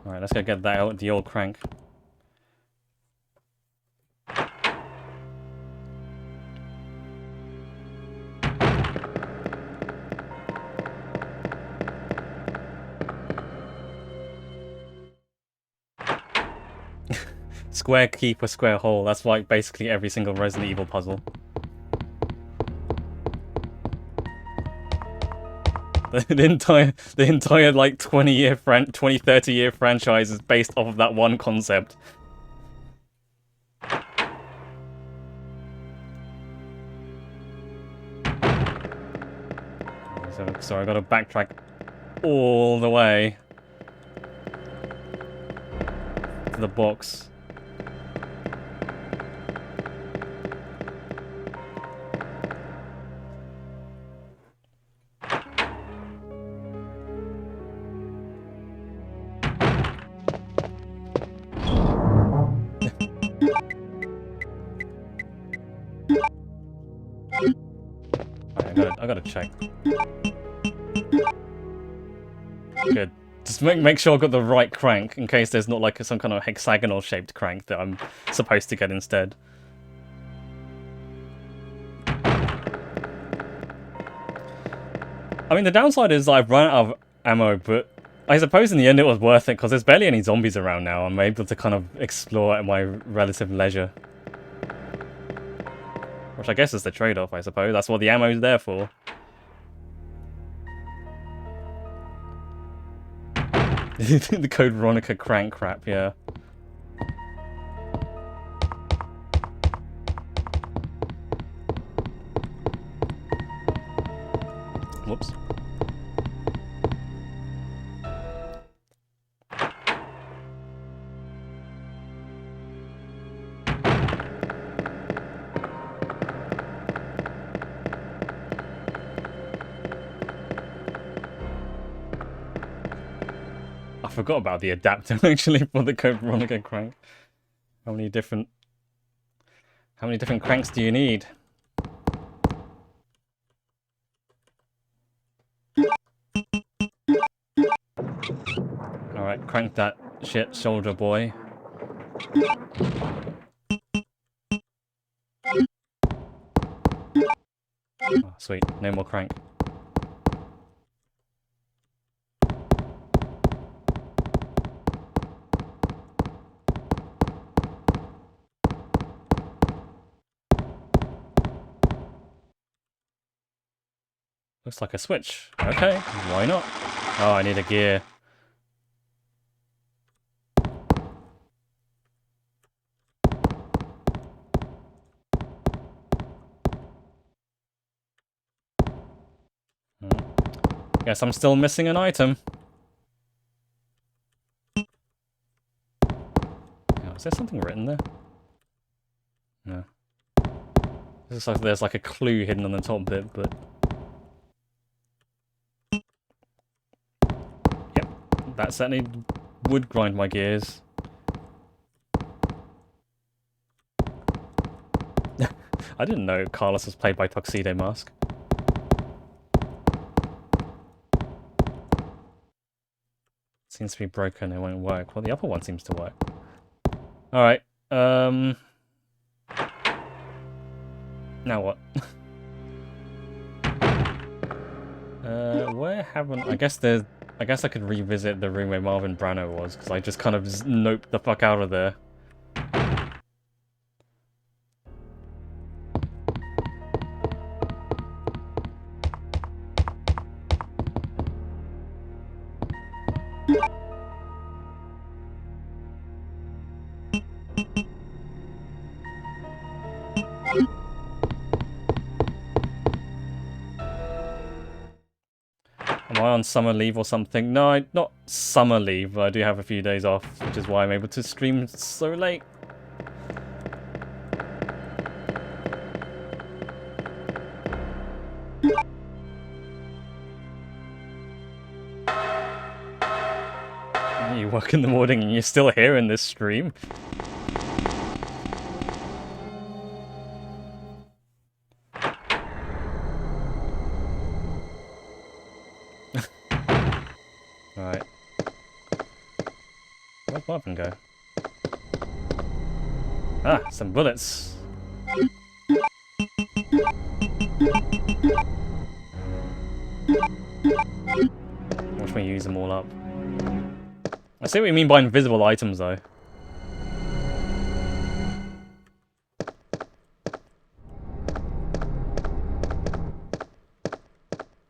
Alright, let's go get that out, the old crank. Square keep a square hole. That's like basically every single Resident Evil puzzle. The entire like 20, 30 year franchise is based off of that one concept. So I gotta backtrack all the way to the box. I gotta check. Good. Just make sure I've got the right crank, in case there's not like some kind of hexagonal shaped crank that I'm supposed to get instead. I mean, the downside is I've run out of ammo, but I suppose in the end it was worth it, because there's barely any zombies around now. I'm able to kind of explore at my relative leisure. Which I guess is the trade-off, I suppose. That's what the ammo's there for. The Code Veronica crank crap, yeah. Whoops. I forgot about the adapter actually for the Code Veronica crank. How many different cranks do you need? Alright, crank that shit, soldier boy. Oh, sweet, no more crank. Looks like a switch. Okay, why not? Oh, I need a gear. Guess I'm still missing an item. Oh, is there something written there? No. It looks like there's like a clue hidden on the top bit, but... That certainly would grind my gears. I didn't know Carlos was played by Tuxedo Mask. Seems to be broken, it won't work. Well, the upper one seems to work. Alright, now what? Where haven't... I guess I could revisit the room where Marvin Brano was, because I just kind of noped the fuck out of there. Am I on summer leave or something? No, not summer leave, but I do have a few days off, which is why I'm able to stream so late. You work in the morning and you're still here in this stream? Alright. Where'd Marvin go? Ah, some bullets. Watch me use them all up. I see what you mean by invisible items, though.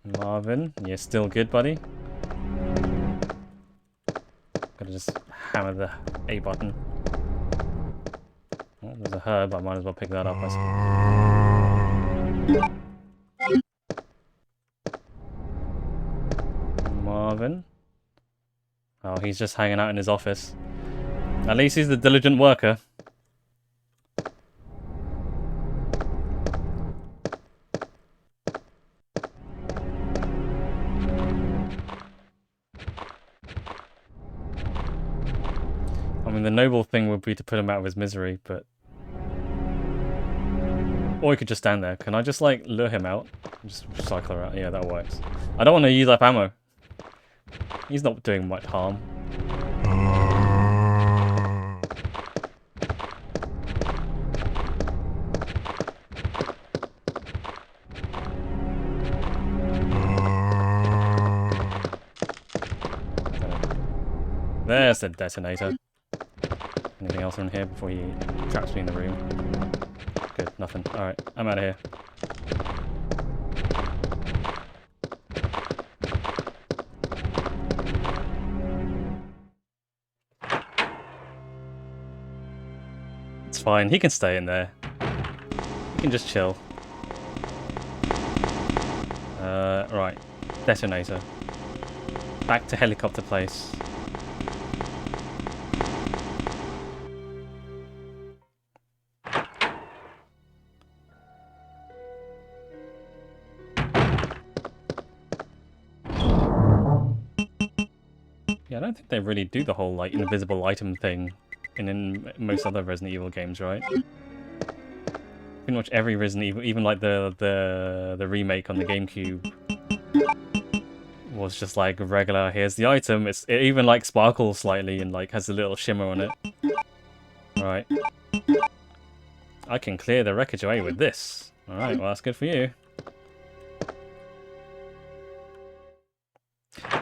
Marvin, you're still good, buddy. Gotta just hammer the A button. Oh, there's a herb, I might as well pick that up. Marvin. Oh, he's just hanging out in his office. At least he's the diligent worker. I mean, the noble thing would be to put him out of his misery, but... Or he could just stand there. Can I just, like, lure him out? Just cycle around. Yeah, that works. I don't want to use up ammo. He's not doing much harm. There's the detonator. Anything else in here before he traps me in the room? Good, nothing. Alright, I'm out of here. It's fine, he can stay in there. He can just chill. Right. Detonator. Back to helicopter place. Yeah, I don't think they really do the whole, like, invisible item thing in most other Resident Evil games, right? Pretty much every Resident Evil, even like the remake on the GameCube, was just like regular, here's the item. It even like sparkles slightly and like has a little shimmer on it. Right. I can clear the wreckage away with this. Alright, well that's good for you.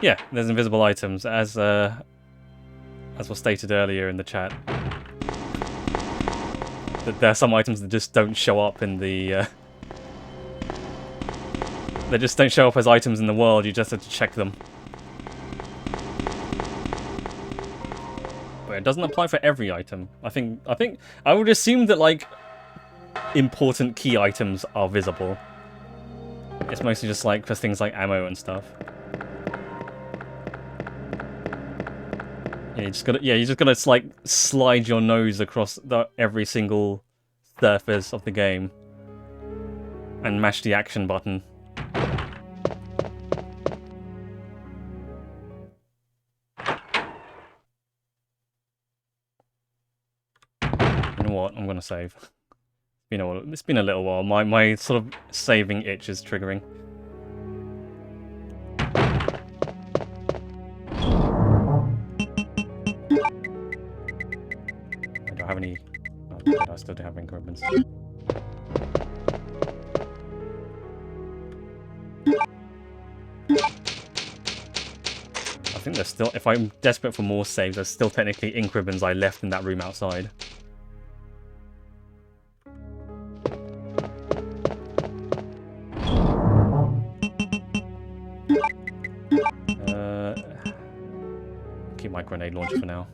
Yeah, there's invisible items, as was stated earlier in the chat. That there are some items that just don't show up in the... they just don't show up as items in the world, you just have to check them. But it doesn't apply for every item. I would assume that, like, important key items are visible. It's mostly just, like, for things like ammo and stuff. Yeah, you just gotta like slide your nose across every single surface of the game and mash the action button. You know what? I'm gonna save. It's been a little while. My sort of saving itch is triggering. Have any... Oh, I still do have increments. I think there's still... If I'm desperate for more saves, there's still technically ink ribbons I left in that room outside. Keep my grenade launcher for now.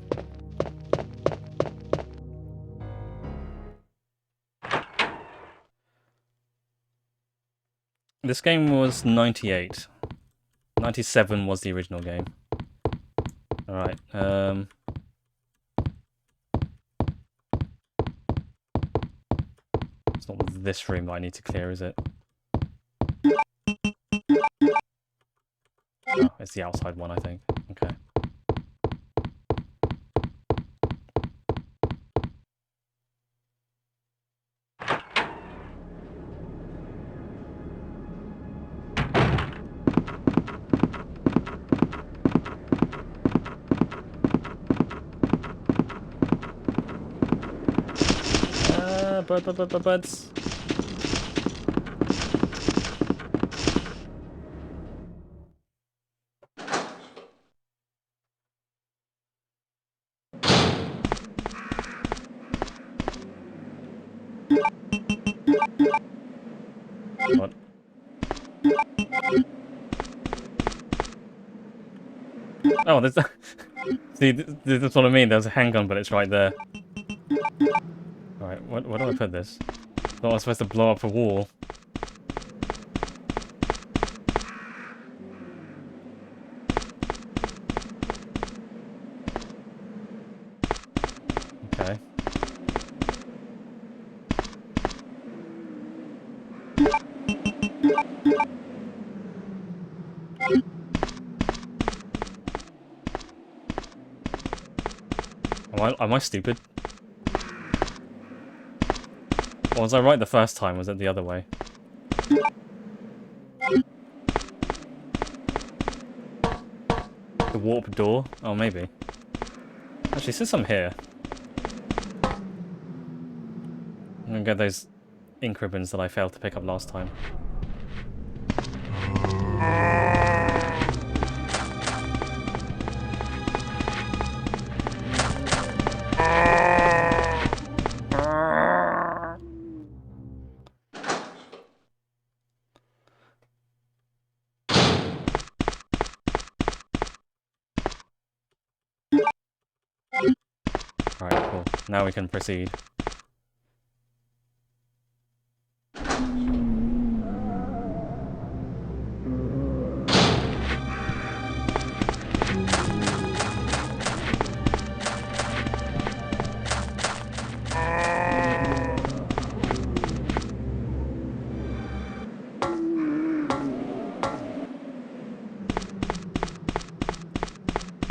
This game was 98. 97 was the original game. Alright, it's not this room that I need to clear, is it? Oh, it's the outside one, I think. Okay. Buds. What? Oh, there's... See, this is what I mean. There's a handgun, but it's right there. Alright, where do I put this? Thought I was supposed to blow up a wall. Okay. Am I stupid? Or was I right the first time? Was it the other way? The warp door? Oh, maybe. Actually, since I'm here, I'm gonna get those ink ribbons that I failed to pick up last time. Alright, cool. Now we can proceed.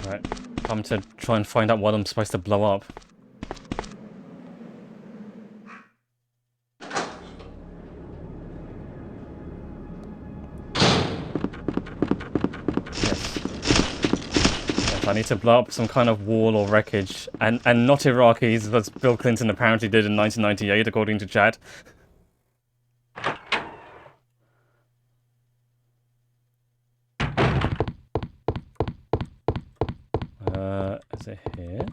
Right, time to try and find out what I'm supposed to blow up. I need to blow up some kind of wall or wreckage, and not Iraqis, as Bill Clinton apparently did in 1998, according to Chad. Is it here?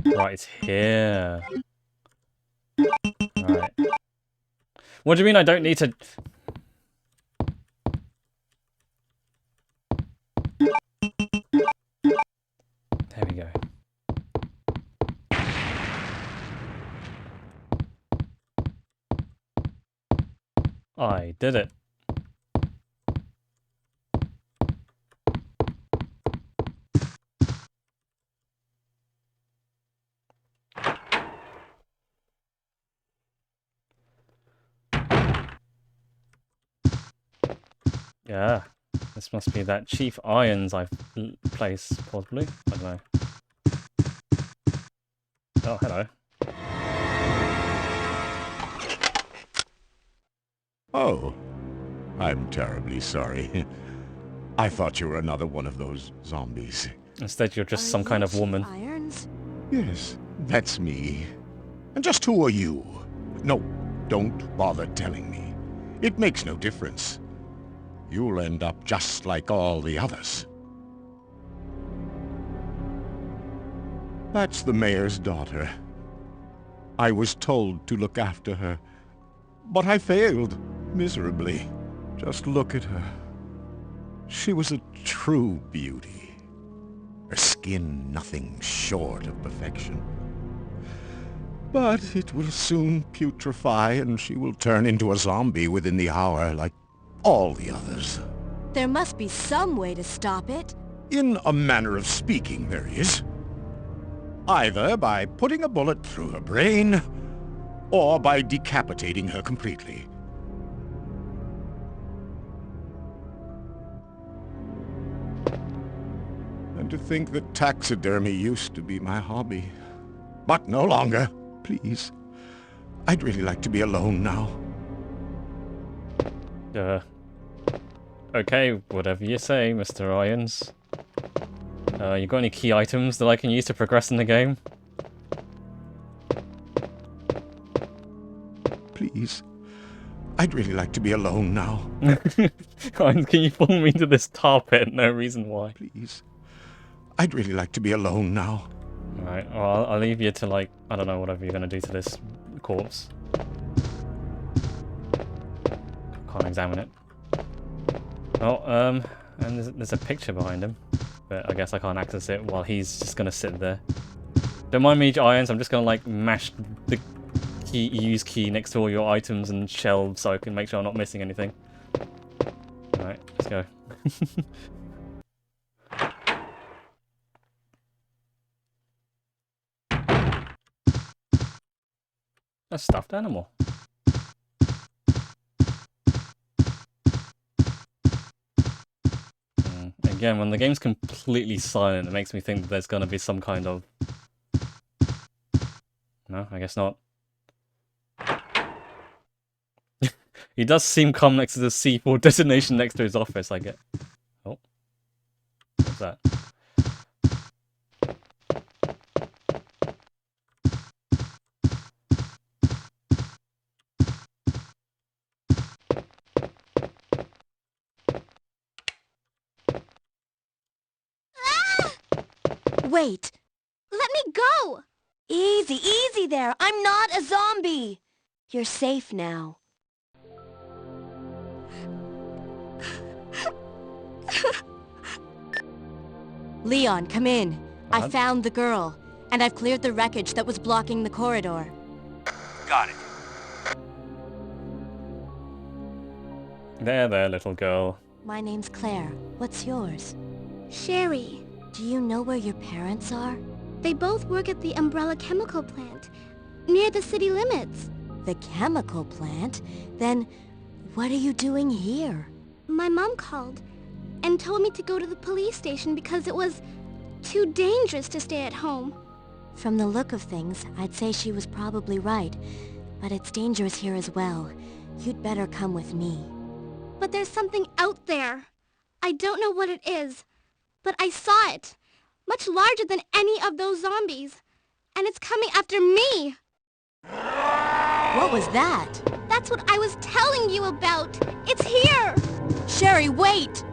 Right, it's here. Right. What do you mean I don't need to... There we go. I did it. Yeah. This must be that Chief Irons I've placed, possibly. I don't know. Oh, hello. Oh, I'm terribly sorry. I thought you were another one of those zombies. Instead, you're just some kind of woman. Irons? Yes, that's me. And just who are you? No, don't bother telling me. It makes no difference. You'll end up just like all the others. That's the mayor's daughter. I was told to look after her, but I failed miserably. Just look at her. She was a true beauty. Her skin nothing short of perfection. But it will soon putrefy, and she will turn into a zombie within the hour, like all the others. There must be some way to stop it. In a manner of speaking, there is. Either by putting a bullet through her brain, or by decapitating her completely. And to think that taxidermy used to be my hobby. But no longer. Please. I'd really like to be alone now. Okay, whatever you say, Mr. Irons. You got any key items that I can use to progress in the game? Please. I'd really like to be alone now. Can you pull me into this tar pit? No reason why. Please. I'd really like to be alone now. Alright, well, I'll leave you to, like, I don't know, whatever you're gonna do to this corpse. Can't examine it. Oh, and there's a picture behind him, but I guess I can't access it while he's just gonna sit there. Don't mind me, Irons. I'm just gonna like mash the use key next to all your items and shelves so I can make sure I'm not missing anything. Alright, let's go. A stuffed animal. Again, when the game's completely silent, it makes me think that there's gonna be some kind of... No, I guess not. He does seem calm next to the C4 detonation next to his office, I get. Oh. What's that? Wait! Let me go! Easy, easy there! I'm not a zombie! You're safe now. Leon, come in. I What? found the girl, and I've cleared the wreckage that was blocking the corridor. Got it. There, little girl. My name's Claire. What's yours? Sherry. Do you know where your parents are? They both work at the Umbrella Chemical Plant, near the city limits. The chemical plant? Then, what are you doing here? My mom called and told me to go to the police station because it was too dangerous to stay at home. From the look of things, I'd say she was probably right. But it's dangerous here as well. You'd better come with me. But there's something out there. I don't know what it is, but I saw it. Much larger than any of those zombies. And it's coming after me. What was that? That's what I was telling you about. It's here. Sherry, wait!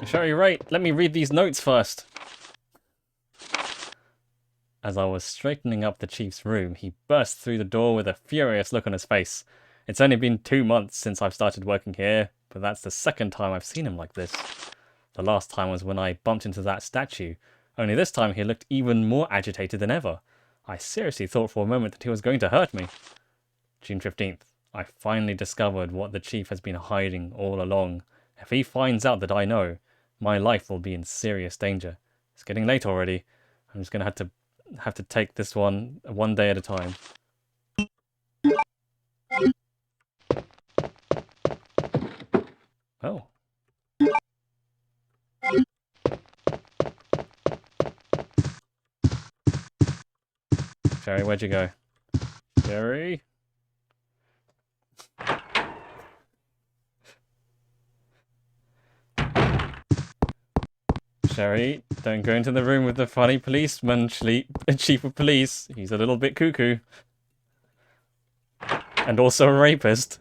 Sherry, right. Let me read these notes first. As I was straightening up the chief's room, he burst through the door with a furious look on his face. It's only been 2 months since I've started working here, but that's the second time I've seen him like this. The last time was when I bumped into that statue, only this time he looked even more agitated than ever. I seriously thought for a moment that he was going to hurt me. June 15th. I finally discovered what the chief has been hiding all along. If he finds out that I know, my life will be in serious danger. It's getting late already. I'm just going to have to take this one day at a time. Oh. Sherry, where'd you go? Sherry? Sherry, don't go into the room with the funny policeman, chief of police. He's a little bit cuckoo. And also a rapist.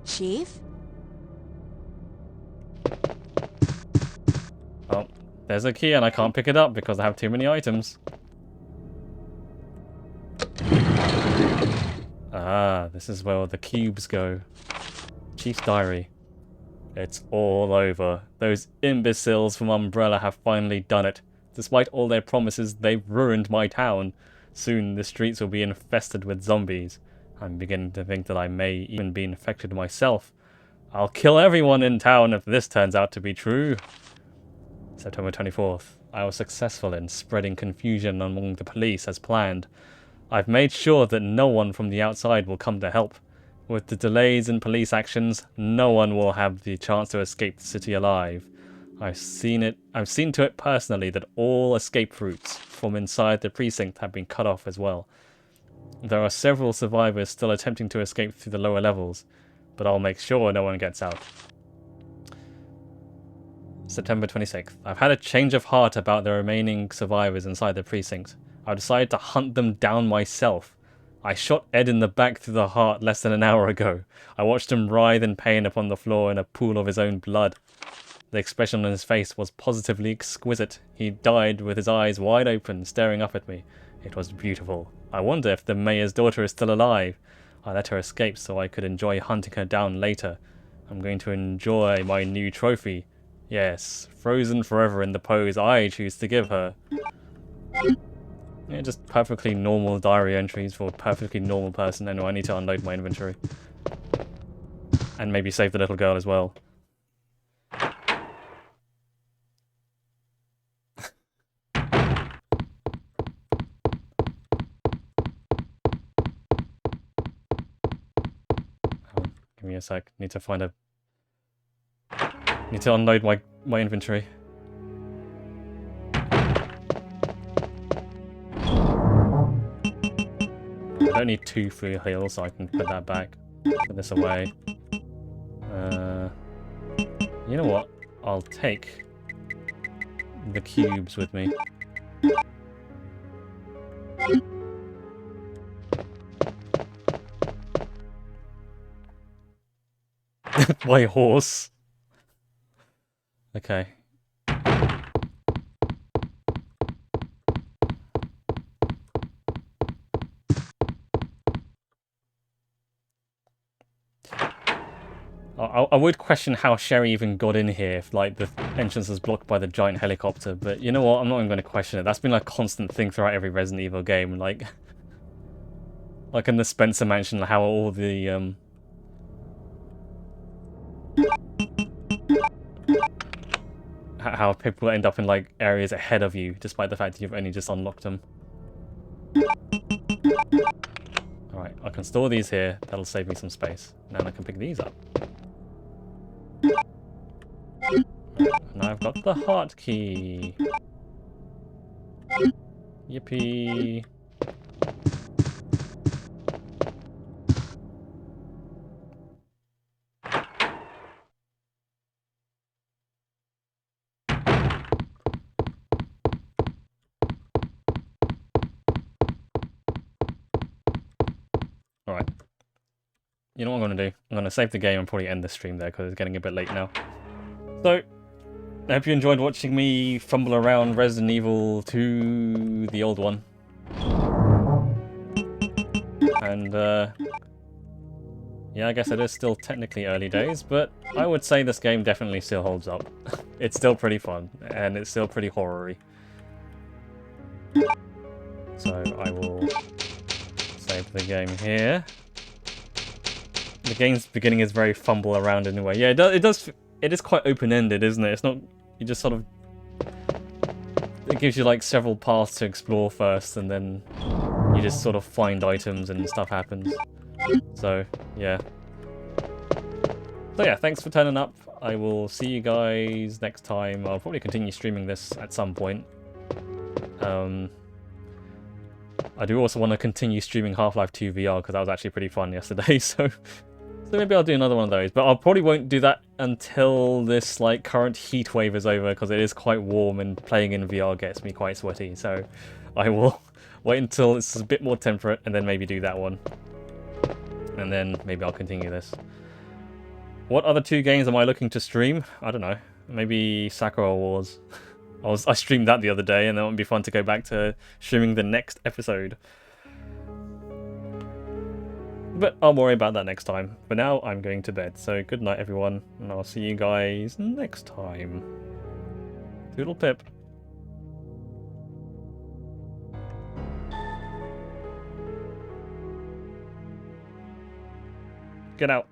Chief? Oh, there's a key and I can't pick it up because I have too many items. Ah, this is where all the cubes go. Chief's diary. It's all over. Those imbeciles from Umbrella have finally done it. Despite all their promises, they've ruined my town. Soon the streets will be infested with zombies. I'm beginning to think that I may even be infected myself. I'll kill everyone in town if this turns out to be true. September 24th. I was successful in spreading confusion among the police as planned. I've made sure that no one from the outside will come to help. With the delays in police actions, no one will have the chance to escape the city alive. I've seen to it personally that all escape routes from inside the precinct have been cut off as well. There are several survivors still attempting to escape through the lower levels, but I'll make sure no one gets out. September 26th. I've had a change of heart about the remaining survivors inside the precinct. I've decided to hunt them down myself. I shot Ed in the back through the heart less than an hour ago. I watched him writhe in pain upon the floor in a pool of his own blood. The expression on his face was positively exquisite. He died with his eyes wide open, staring up at me. It was beautiful. I wonder if the mayor's daughter is still alive. I let her escape so I could enjoy hunting her down later. I'm going to enjoy my new trophy. Yes, frozen forever in the pose I choose to give her. Yeah, just perfectly normal diary entries for a perfectly normal person. Anyway, I need to unload my inventory. And maybe save the little girl as well. Give me a sec. Need to find a... Need to unload my inventory. I don't need 2 free heals, so I can put that back. Put this away. You know what? I'll take the cubes with me. My horse. Okay. I would question how Sherry even got in here if, like, the entrance was blocked by the giant helicopter, but you know what? I'm not even going to question it. That's been, like, a constant thing throughout every Resident Evil game. Like in the Spencer Mansion, how all the, how people end up in, like, areas ahead of you, despite the fact that you've only just unlocked them. Alright, I can store these here. That'll save me some space. Now I can pick these up. Now I've got the heart key. Yippee. Alright. You know what I'm going to do? I'm going to save the game and probably end the stream there because it's getting a bit late now. So, I hope you enjoyed watching me fumble around Resident Evil 2, the old one. And, yeah, I guess it is still technically early days, but I would say this game definitely still holds up. It's still pretty fun, and it's still pretty horror-y. So, I will save the game here. The game's beginning is very fumble around in a way. Yeah, it is quite open-ended, isn't it? It's not, you just sort of, it gives you like several paths to explore first, and then you just sort of find items and stuff happens. So, yeah. So yeah, thanks for turning up. I will see you guys next time. I'll probably continue streaming this at some point. I do also want to continue streaming Half-Life 2 VR because that was actually pretty fun yesterday, so maybe I'll do another one of those. But I probably won't do that until this like current heat wave is over because it is quite warm and playing in VR gets me quite sweaty. So I will wait until it's a bit more temperate and then maybe do that one. And then maybe I'll continue this. What other 2 games am I looking to stream? I don't know. Maybe Sakura Wars. I streamed that the other day, and that would be fun to go back to streaming the next episode. But I'll worry about that next time. For now, I'm going to bed. So good night, everyone, and I'll see you guys next time. Toodle pip. Get out.